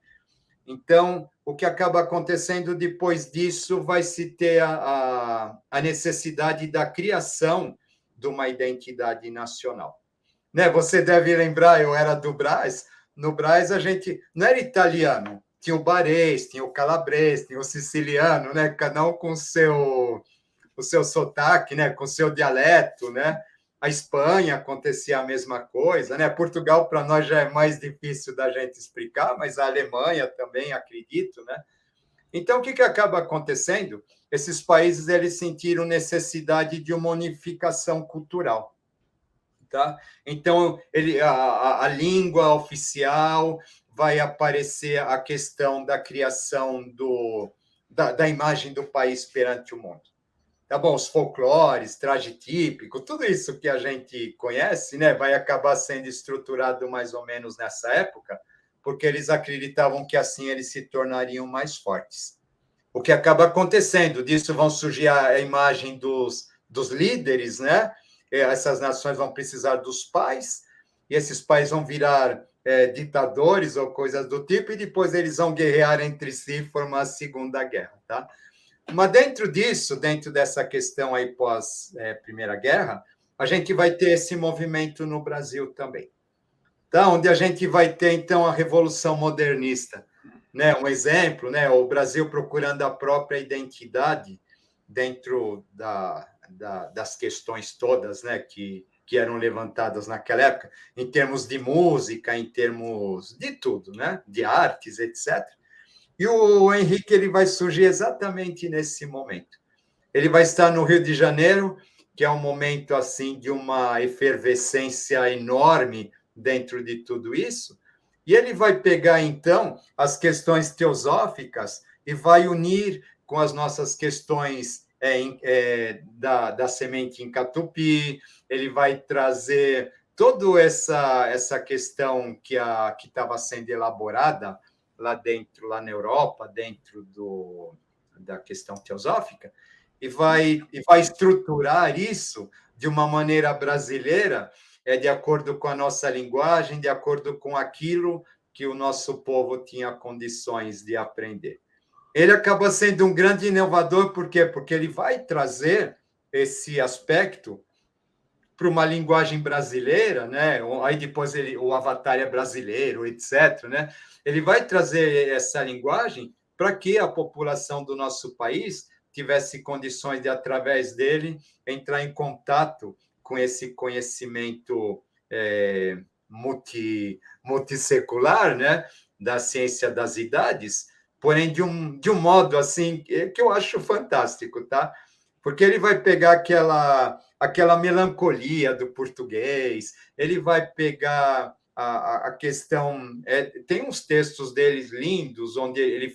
Então, o que acaba acontecendo depois disso vai se ter a necessidade da criação de uma identidade nacional. Né? Você deve lembrar, eu era do Brás, no Brás a gente não era italiano, tinha o barês, tinha o calabrês, tinha o siciliano, né? Cada um com o seu sotaque, né? Com o seu dialeto, né? A Espanha acontecia a mesma coisa, né? Portugal, para nós, já é mais difícil da gente explicar, mas a Alemanha também, acredito, né? Então, o que acaba acontecendo? Esses países eles sentiram necessidade de uma unificação cultural. Tá? Então, a língua oficial vai aparecer a questão da criação da imagem do país perante o mundo. Tá bom? Os folclores, traje típico, tudo isso que a gente conhece, né, vai acabar sendo estruturado mais ou menos nessa época, porque eles acreditavam que assim eles se tornariam mais fortes. O que acaba acontecendo, disso vão surgir a imagem dos líderes, né? Essas nações vão precisar dos pais, e esses pais vão virar ditadores ou coisas do tipo, e depois eles vão guerrear entre si e formar a Segunda Guerra, tá? Mas dentro disso, dentro dessa questão aí pós-Primeira Guerra, a gente vai ter esse movimento no Brasil também, tá? Onde a gente vai ter, então, a Revolução Modernista. né? Um exemplo, né? O Brasil procurando a própria identidade dentro das questões todas, né? Que eram levantadas naquela época, em termos de música, em termos de tudo, né? De artes, etc. E o Henrique ele vai surgir exatamente nesse momento. Ele vai estar no Rio de Janeiro, que é um momento assim de uma efervescência enorme dentro de tudo isso, e ele vai pegar então as questões teosóficas e vai unir com as nossas questões da semente em Catupi, ele vai trazer toda essa questão que estava sendo elaborada lá dentro, lá na Europa, dentro da questão teosófica, e vai estruturar isso de uma maneira brasileira, de acordo com a nossa linguagem, de acordo com aquilo que o nosso povo tinha condições de aprender. Ele acaba sendo um grande inovador, por quê? Porque ele vai trazer esse aspecto para uma linguagem brasileira, né? Aí depois o avatar é brasileiro, etc., né? Ele vai trazer essa linguagem para que a população do nosso país tivesse condições de, através dele, entrar em contato com esse conhecimento multissecular, né? Da ciência das idades, porém de um modo assim que eu acho fantástico, tá? Porque ele vai pegar aquela melancolia do português, ele vai pegar a questão. Tem uns textos deles lindos, onde ele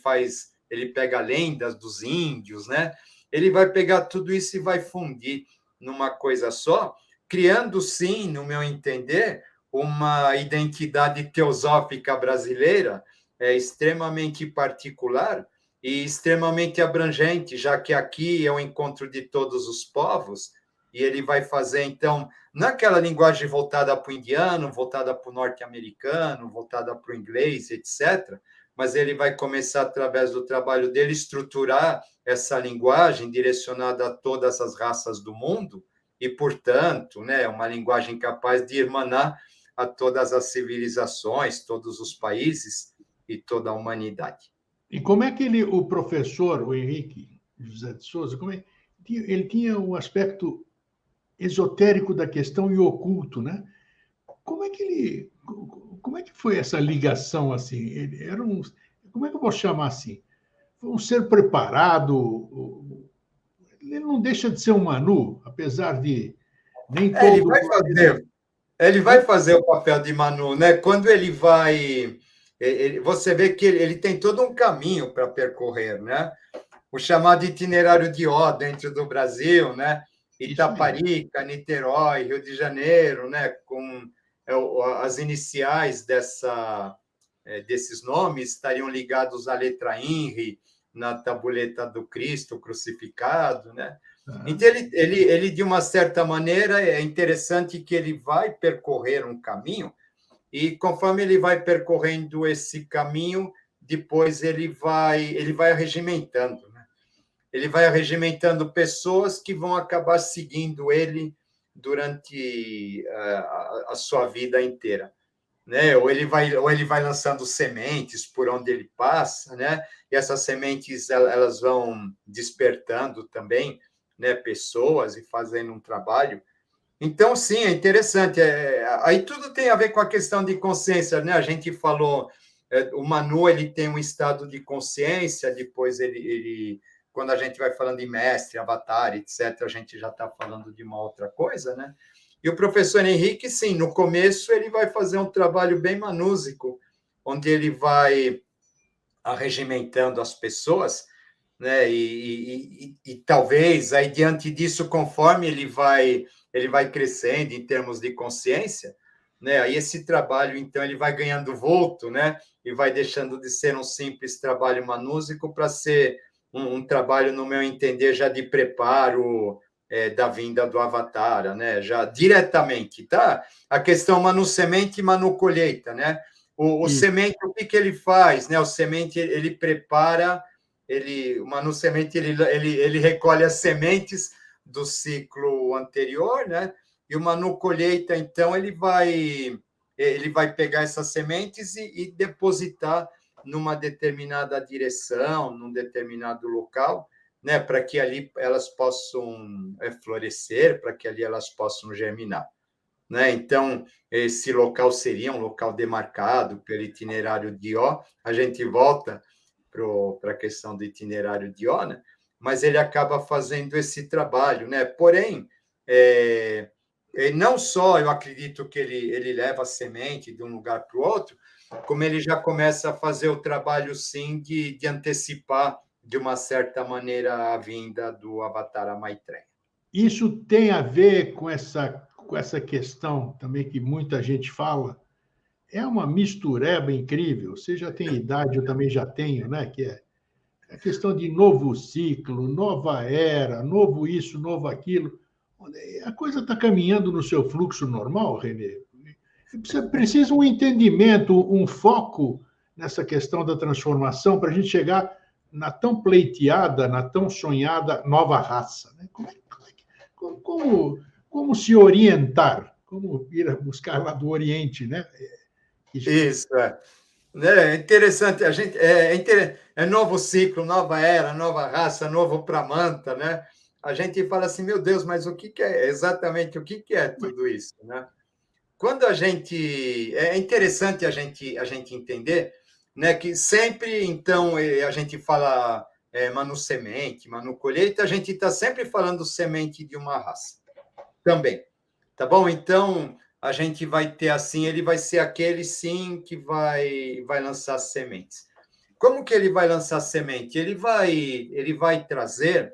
pega lendas dos índios, né? Ele vai pegar tudo isso e vai fundir numa coisa só, criando, sim, no meu entender, uma identidade teosófica brasileira extremamente particular e extremamente abrangente, já que aqui é o encontro de todos os povos, e ele vai fazer, então, naquela linguagem voltada para o indiano, voltada para o norte-americano, voltada para o inglês, etc., mas ele vai começar, através do trabalho dele, estruturar essa linguagem direcionada a todas as raças do mundo, e, portanto, né, uma linguagem capaz de irmanar a todas as civilizações, todos os países e toda a humanidade. E como é que o professor, o Henrique José de Souza, ele tinha um aspecto esotérico da questão e oculto, né? Como é que foi essa ligação assim? Ele era como é que eu vou chamar assim? Foi um ser preparado. Ele não deixa de ser um Manu, apesar de nem Ele todo vai fazer, ele vai fazer o papel de Manu, né? Quando ele vai, você vê que ele tem todo um caminho para percorrer, né? O chamado itinerário de Ó dentro do Brasil, né? isso mesmo. Itaparica, Niterói, Rio de Janeiro, né? Com as iniciais desses nomes estariam ligados à letra INRI na tabuleta do Cristo crucificado, né? Tá? Então, ele, de uma certa maneira, é interessante que ele vai percorrer um caminho, e conforme ele vai percorrendo esse caminho, depois ele vai arregimentando, né? Ele vai arregimentando pessoas que vão acabar seguindo ele durante a sua vida inteira, né? Ou ele vai lançando sementes por onde ele passa, né? E essas sementes elas vão despertando também, né? Pessoas e fazendo um trabalho. Então, sim, é interessante. Aí tudo tem a ver com a questão de consciência, né? A gente falou, o Manu ele tem um estado de consciência, depois quando a gente vai falando em mestre, avatar, etc., a gente já está falando de uma outra coisa, né? E o professor Henrique, sim, no começo ele vai fazer um trabalho bem manúsico, onde ele vai arregimentando as pessoas, né? E talvez aí diante disso, conforme ele vai crescendo em termos de consciência, né? Aí esse trabalho então ele vai ganhando vulto, né? E vai deixando de ser um simples trabalho manúsico para ser um trabalho, no meu entender, já de preparo da vinda do Avatar, né? Já diretamente, tá? A questão Manu semente e Manu colheita, né? O Isso. semente, o que ele faz, né? O semente ele prepara, o Manu semente ele recolhe as sementes do ciclo anterior, né? E o Manu colheita, então, ele vai pegar essas sementes e depositar numa determinada direção, num determinado local, né, para que ali elas possam florescer, para que ali elas possam germinar. Né? Então, esse local seria um local demarcado pelo itinerário de Ó. A gente volta para a questão do itinerário de Ó, né? Mas ele acaba fazendo esse trabalho, né? Porém, não só eu acredito que ele leva a semente de um lugar para o outro, como ele já começa a fazer o trabalho, sim, de antecipar, de uma certa maneira, a vinda do Avatar Maitreya. Isso tem a ver com essa questão também que muita gente fala. É uma mistureba incrível. Você já tem idade, eu também já tenho, né? Que é a questão de novo ciclo, nova era, novo isso, novo aquilo. A coisa está caminhando no seu fluxo normal, Renê. Você precisa um entendimento, um foco nessa questão da transformação para a gente chegar na tão pleiteada, na tão sonhada nova raça. Né? Como se orientar? Como ir buscar lá do Oriente, né? Isso, é interessante, a gente é novo ciclo, nova era, nova raça, novo Pramanta, né? A gente fala assim, meu Deus, mas o que é exatamente o que é tudo isso, né? Quando a gente é interessante a gente entender, né, que sempre então a gente fala Manu semente, Manu colheita, a gente está sempre falando semente de uma raça também. Tá bom? Então, a gente vai ter assim, ele vai ser aquele, sim, que vai lançar sementes. Como que ele vai lançar semente? Ele vai trazer...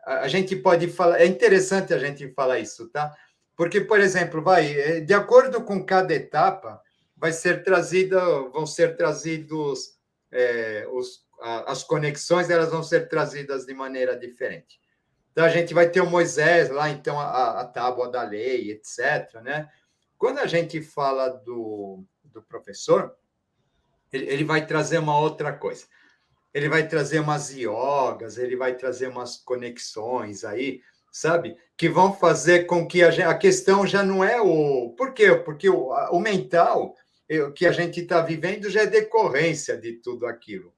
a gente pode falar... É interessante a gente falar isso, tá? Porque, por exemplo, de acordo com cada etapa, vão ser trazidos... as conexões, elas vão ser trazidas de maneira diferente. Então, a gente vai ter o Moisés lá, então, a tábua da lei, etc. Né? Quando a gente fala do professor, ele vai trazer uma outra coisa. Ele vai trazer umas iogas, ele vai trazer umas conexões aí, sabe? Que vão fazer com que a questão já não é o... Por quê? Porque o mental que a gente está vivendo já é decorrência de tudo aquilo.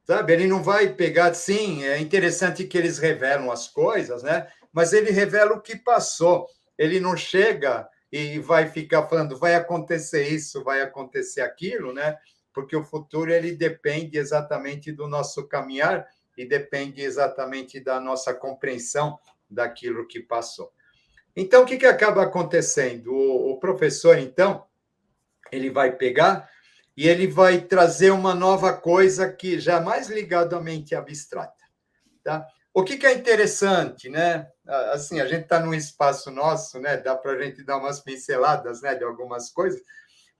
Sabe? Ele não vai pegar... Sim, é interessante que eles revelam as coisas, né? Mas ele revela o que passou. Ele não chega e vai ficar falando, vai acontecer isso, vai acontecer aquilo, né? Porque o futuro ele depende exatamente do nosso caminhar e depende exatamente da nossa compreensão daquilo que passou. Então, o que acaba acontecendo? O professor, então, ele vai pegar e ele vai trazer uma nova coisa que já mais ligado à mente abstrata. Tá? O que é interessante, né? Assim, a gente está num espaço nosso, né? Dá para a gente dar umas pinceladas, né? De algumas coisas.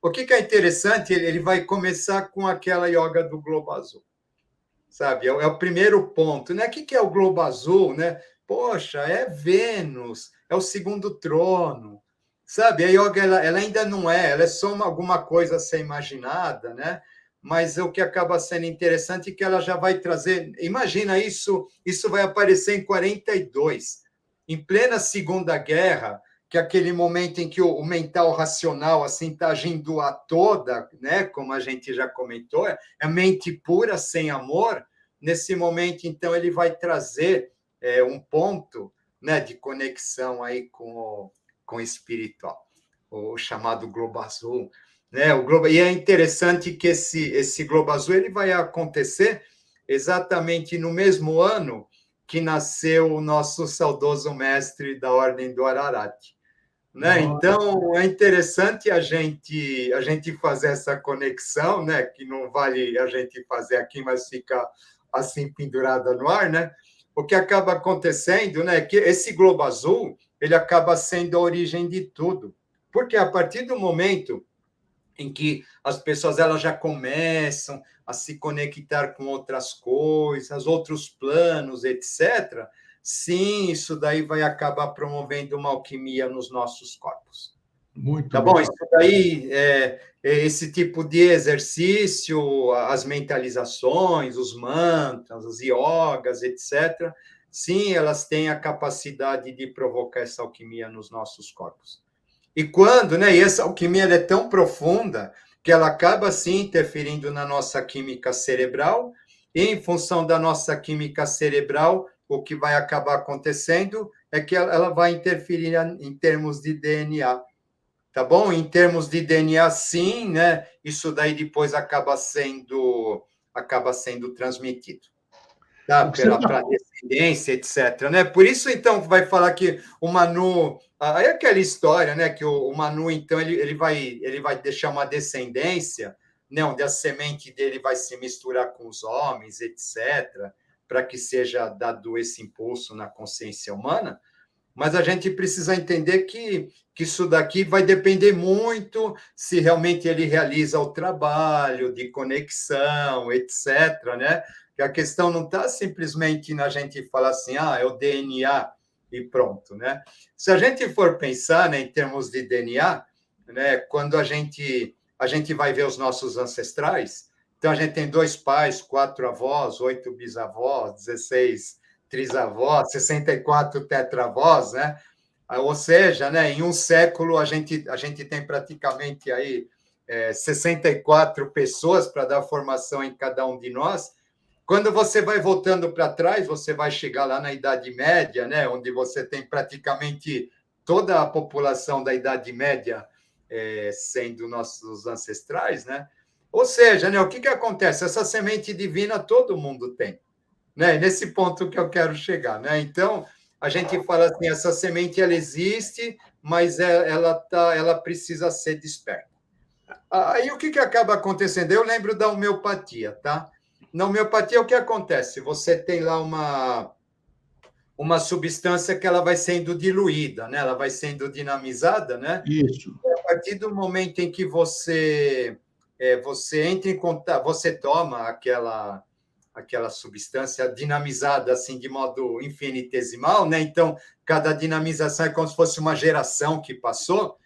O que é interessante, ele vai começar com aquela yoga do globo azul, sabe? É o primeiro ponto, né? O que é o globo azul, né? Poxa, é Vênus, é o segundo trono, sabe? A yoga, ela ainda não ela é só alguma coisa a ser imaginada, né? Mas o que acaba sendo interessante é que ela já vai trazer... Imagina isso vai aparecer em 42, em plena Segunda Guerra, que é aquele momento em que o mental racional assim está agindo a toda, né? Como a gente já comentou, é mente pura, sem amor. Nesse momento, então, ele vai trazer um ponto, né, de conexão aí com o espiritual, o chamado globo azul. Né? E é interessante que esse globo azul ele vai acontecer exatamente no mesmo ano que nasceu o nosso saudoso mestre da Ordem do Ararat. Né? Então, é interessante a gente fazer essa conexão, né? Que não vale a gente fazer aqui, mas fica assim pendurada no ar, né? O que acaba acontecendo, né? Que esse globo azul ele acaba sendo a origem de tudo, porque a partir do momento em que as pessoas elas já começam a se conectar com outras coisas, outros planos, etc., sim, isso daí vai acabar promovendo uma alquimia nos nossos corpos. Muito tá bom? legal. Isso daí, esse tipo de exercício, as mentalizações, os mantras, as yogas, etc., sim, elas têm a capacidade de provocar essa alquimia nos nossos corpos. E quando, né? E essa alquimia é tão profunda que ela acaba, sim, interferindo na nossa química cerebral, e em função da nossa química cerebral, o que vai acabar acontecendo é que ela vai interferir em termos de DNA, tá bom? Em termos de DNA, sim, né? Isso daí depois acaba sendo transmitido, tá? O que você Para está descendência, etc. Né? Por isso, então, vai falar que o Manu. Aí é aquela história, né? Que o Manu, então, ele vai deixar uma descendência, né? Onde a semente dele vai se misturar com os homens, etc., para que seja dado esse impulso na consciência humana. Mas a gente precisa entender que isso daqui vai depender muito se realmente ele realiza o trabalho de conexão, etc., né? Que a questão não está simplesmente na gente falar assim, é o DNA e pronto, né? Se a gente for pensar, né, em termos de DNA, né, quando a gente vai ver os nossos ancestrais, então a gente tem 2 pais, 4 avós, 8 bisavós, 16 trisavós, 64 tetravós, né? Ou seja, né, em um século a gente tem praticamente aí 64 pessoas para dar formação em cada um de nós. Quando você vai voltando para trás, você vai chegar lá na Idade Média, né, onde você tem praticamente toda a população da Idade Média sendo nossos ancestrais, né? Ou seja, né, o que acontece? Essa semente divina todo mundo tem, né? Nesse ponto que eu quero chegar, né? Então, a gente fala assim, essa semente ela existe, mas ela precisa ser desperta. Aí o que acaba acontecendo? Eu lembro da homeopatia, tá? Na homeopatia, o que acontece? Você tem lá uma substância que ela vai sendo diluída, né? Ela vai sendo dinamizada, né? Isso. E a partir do momento em que você entra em contato, você toma aquela substância dinamizada assim de modo infinitesimal, né? Então, cada dinamização é como se fosse uma geração que passou.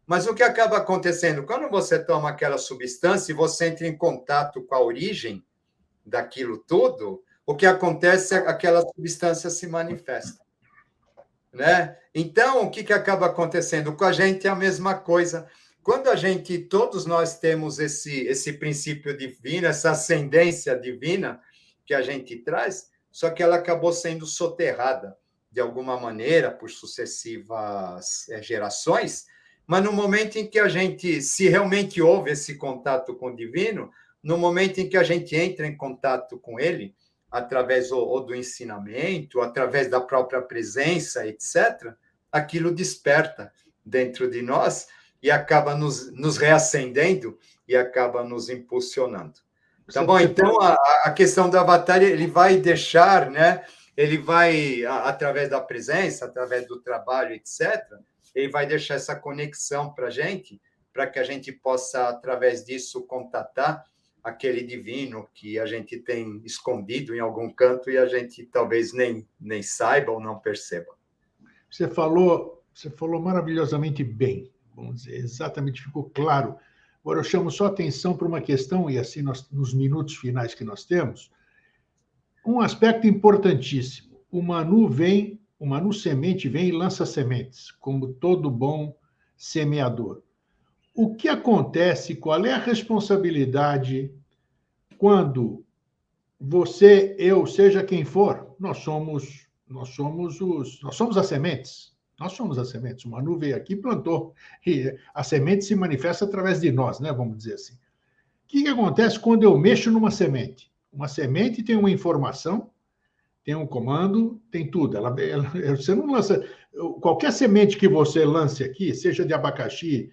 Mas o que acaba acontecendo? Quando você toma aquela substância e você entra em contato com a origem daquilo tudo, o que acontece é que aquela substância se manifesta, né? Então, o que acaba acontecendo? Com a gente é a mesma coisa. Quando todos nós temos esse princípio divino, essa ascendência divina que a gente traz, só que ela acabou sendo soterrada de alguma maneira por sucessivas gerações, mas no momento em que se realmente houve esse contato com o divino, no momento em que a gente entra em contato com ele, através ou do ensinamento, através da própria presença, etc., aquilo desperta dentro de nós e acaba nos reacendendo e acaba nos impulsionando. Tá bom? Então, a questão do avatar, ele vai deixar, né? Ele vai, através da presença, através do trabalho, etc., ele vai deixar essa conexão para que a gente possa, através disso, contatar aquele divino que a gente tem escondido em algum canto e a gente talvez nem saiba ou não perceba. Você falou maravilhosamente bem, vamos dizer, exatamente ficou claro. Agora eu chamo só atenção para uma questão, e assim nos minutos finais que nós temos, um aspecto importantíssimo. O Manu semente vem e lança sementes, como todo bom semeador. O que acontece, qual é a responsabilidade quando você, eu, seja quem for, nós somos as sementes. Nós somos as sementes. O Manu veio aqui e plantou. E a semente se manifesta através de nós, né? Vamos dizer assim. O que acontece quando eu mexo numa semente? Uma semente tem uma informação, tem um comando, tem tudo. Você não lança. Qualquer semente que você lance aqui, seja de abacaxi,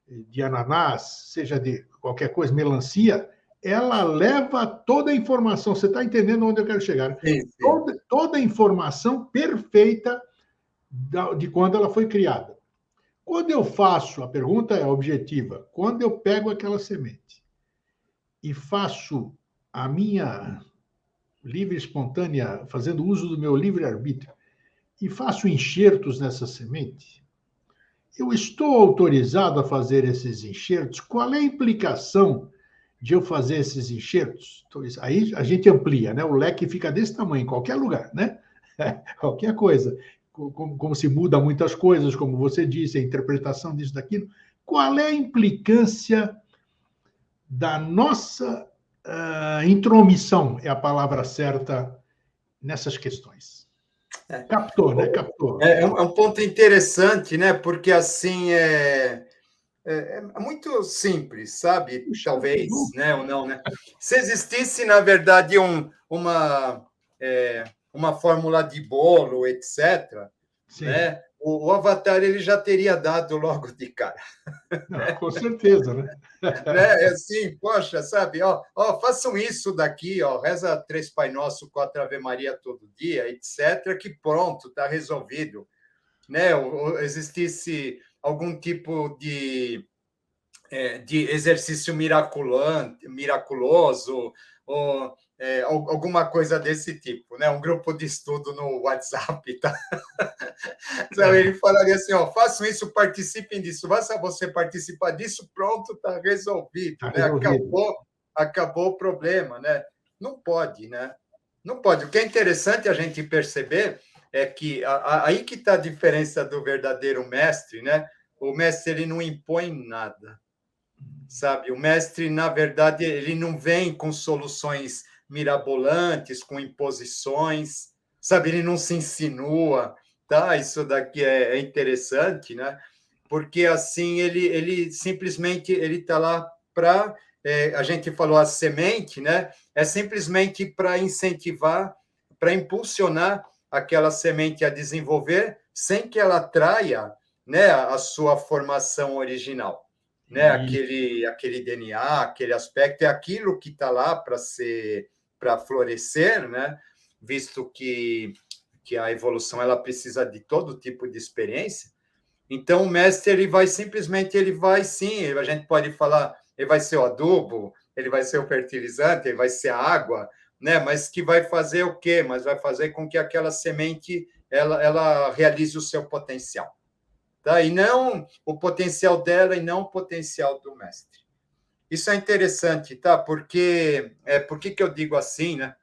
de ananás, seja de qualquer coisa, melancia, ela leva toda a informação. Você está entendendo onde eu quero chegar? Sim, sim. Toda a informação perfeita de quando ela foi criada. Quando eu faço, a pergunta é objetiva, quando eu pego aquela semente e faço a minha livre espontânea, fazendo uso do meu livre-arbítrio, e faço enxertos nessa semente, eu estou autorizado a fazer esses enxertos? Qual é a implicação de eu fazer esses enxertos? Então, aí a gente amplia, né? O leque fica desse tamanho, em qualquer lugar, né? Qualquer coisa. Como se muda muitas coisas, como você disse, a interpretação disso, daquilo. Qual é a implicância da nossa intromissão, é a palavra certa, nessas questões. Captou, né? Captou. É um ponto interessante, né? Porque assim é muito simples, sabe? Puxa, Talvez, né? Ou não, né? Se existisse, na verdade, uma fórmula de bolo, etc., sim. né? O Avatar ele já teria dado logo de cara. Não, com certeza, né? Né? É assim, poxa, sabe? Ó, façam isso daqui, ó, reza 3 Pai Nosso, 4 Ave Maria todo dia, etc., que pronto, está resolvido. Né? Ou existisse algum tipo de exercício miraculoso, ou alguma coisa desse tipo, né? Um grupo de estudo no WhatsApp, tá? Então, ele falaria assim, ó, façam isso, participem disso, basta você participar disso, pronto, está resolvido, Está né? resolvido. Acabou o problema, né? Não pode, né? Não pode. O que é interessante a gente perceber é que aí que está a diferença do verdadeiro mestre, né? O mestre ele não impõe nada, sabe? O mestre, na verdade, ele não vem com soluções mirabolantes, com imposições, sabe? Ele não se insinua, tá? Isso daqui é interessante, né? Porque assim ele simplesmente ele está lá para a gente falou a semente, né? É simplesmente para incentivar, para impulsionar aquela semente a desenvolver, sem que ela traia, né, a sua formação original, né? Aquele DNA, aquele aspecto, é aquilo que está lá para florescer, né? Visto que a evolução ela precisa de todo tipo de experiência. Então, o mestre ele vai simplesmente, ele vai sim, a gente pode falar, ele vai ser o adubo, ele vai ser o fertilizante, ele vai ser a água, né? Mas que vai fazer o quê? Mas vai fazer com que aquela semente ela realize o seu potencial. Tá? E não o potencial dela e não o potencial do mestre. Isso é interessante, tá? Por que eu digo assim, né?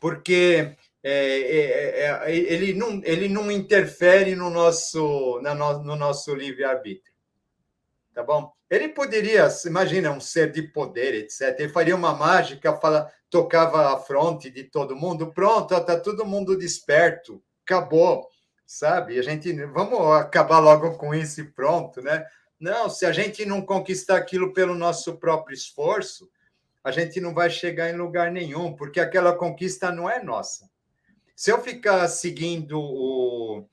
Porque ele não interfere no nosso livre-arbítrio, tá bom? Ele poderia, imagina, um ser de poder, etc. Ele faria uma mágica, tocava a fronte de todo mundo, pronto, está todo mundo desperto, acabou, sabe? Vamos acabar logo com isso e pronto, né? Não, se a gente não conquistar aquilo pelo nosso próprio esforço, a gente não vai chegar em lugar nenhum, porque aquela conquista não é nossa. Se eu ficar seguindo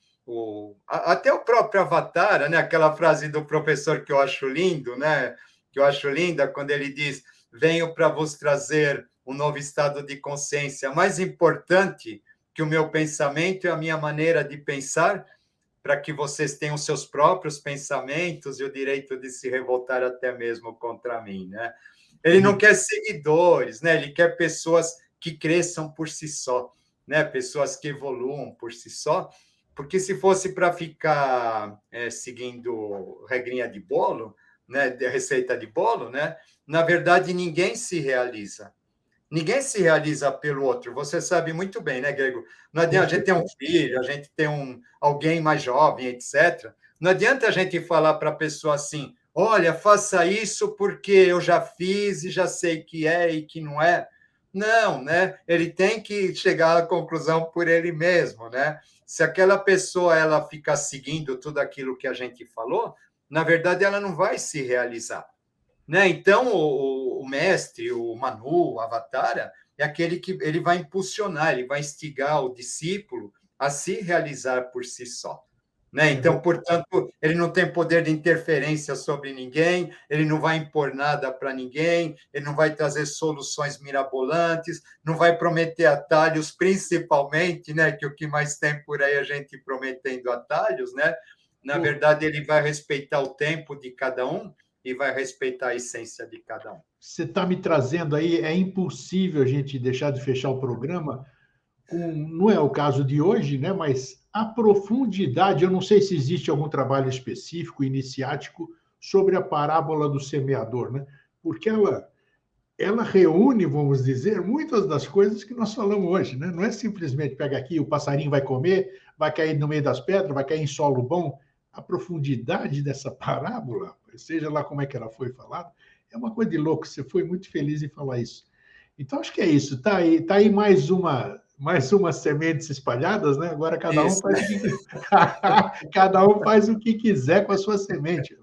até o próprio Avatar, né? Aquela frase do professor que eu acho lindo, né? Que eu acho linda, quando ele diz: venho para vos trazer um novo estado de consciência, mais importante que o meu pensamento e a minha maneira de pensar, para que vocês tenham seus próprios pensamentos e o direito de se revoltar até mesmo contra mim, né? Ele não quer seguidores, né? Ele quer pessoas que cresçam por si só, né? Pessoas que evoluam por si só, porque se fosse para ficar seguindo regrinha de bolo, né? De receita de bolo, né? Na verdade, ninguém se realiza. Ninguém se realiza pelo outro. Você sabe muito bem, né, Grego? Não adianta, a gente tem um filho, a gente tem alguém mais jovem, etc. Não adianta a gente falar para a pessoa assim: olha, faça isso porque eu já fiz e já sei que é e que não é. Não, né? Ele tem que chegar à conclusão por ele mesmo, né? Se aquela pessoa ela ficar seguindo tudo aquilo que a gente falou, na verdade ela não vai se realizar. Né? Então, o mestre, o Manu, o Avatara, é aquele que ele vai impulsionar, ele vai instigar o discípulo a se realizar por si só. Né? Então, portanto, ele não tem poder de interferência sobre ninguém, ele não vai impor nada para ninguém, ele não vai trazer soluções mirabolantes, não vai prometer atalhos, principalmente, né, que o que mais tem por aí é a gente prometendo atalhos, né? Na verdade, ele vai respeitar o tempo de cada um e vai respeitar a essência de cada um. Você está me trazendo aí, é impossível a gente deixar de fechar o programa não é o caso de hoje, né? Mas a profundidade, eu não sei se existe algum trabalho específico, iniciático, sobre a parábola do semeador, né? Porque ela reúne, vamos dizer, muitas das coisas que nós falamos hoje, né? Não é simplesmente pega aqui, o passarinho vai comer, vai cair no meio das pedras, vai cair em solo bom. A profundidade dessa parábola, seja lá como é que ela foi falada, É uma coisa de louco, você foi muito feliz em falar isso. Então, acho que é isso. Tá aí mais umas sementes espalhadas, né? Agora cada um Isso, faz o que, cada um faz o que quiser com a sua semente.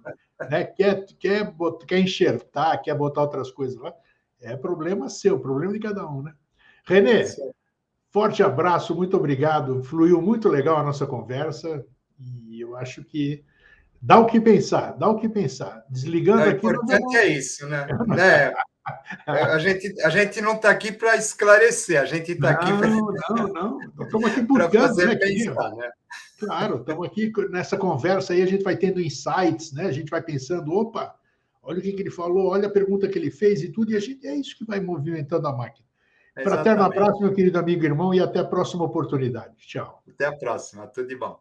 Né? Quer enxertar, quer botar outras coisas lá, é problema seu, problema de cada um, né? Renê, isso. forte abraço, muito obrigado. Fluiu muito legal a nossa conversa e eu acho que dá o que pensar, dá o que pensar. Não, Desligando o aqui, nós importante vamos. é isso, né? A gente não está aqui para esclarecer, a gente está aqui Não, não, não. Nós estamos aqui para buscando, né? fazer Que nem, pensar, né? claro, estamos aqui nessa conversa aí, a gente vai tendo insights, né? A gente vai pensando, opa, olha o que ele falou, olha a pergunta que ele fez e tudo, e a gente é isso que vai movimentando a máquina. Fraterno Exatamente. abraço, meu querido amigo e irmão, e até a próxima oportunidade. Tchau. Até a próxima, tudo de bom.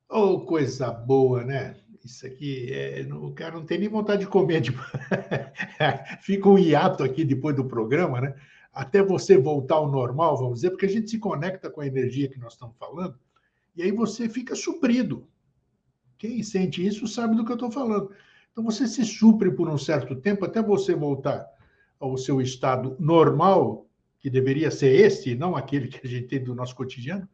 Oh, coisa boa, né? Isso aqui, o cara não tem nem vontade de comer. Fica um hiato aqui depois do programa, né? Até você voltar ao normal, vamos dizer, porque a gente se conecta com a energia que nós estamos falando, e aí você fica suprido. Quem sente isso sabe do que eu estou falando. Então você se supre por um certo tempo até você voltar ao seu estado normal, que deveria ser este, não aquele que a gente tem do nosso cotidiano.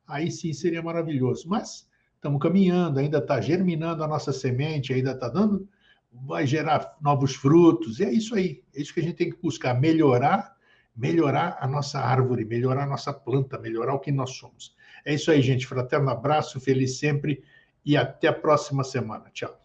Aí sim seria maravilhoso. Mas estamos caminhando, ainda está germinando a nossa semente, ainda está dando, vai gerar novos frutos. E é isso aí. É isso que a gente tem que buscar, melhorar a nossa árvore, melhorar a nossa planta, melhorar o que nós somos. É isso aí, gente. Fraterno abraço, feliz sempre e até a próxima semana. Tchau.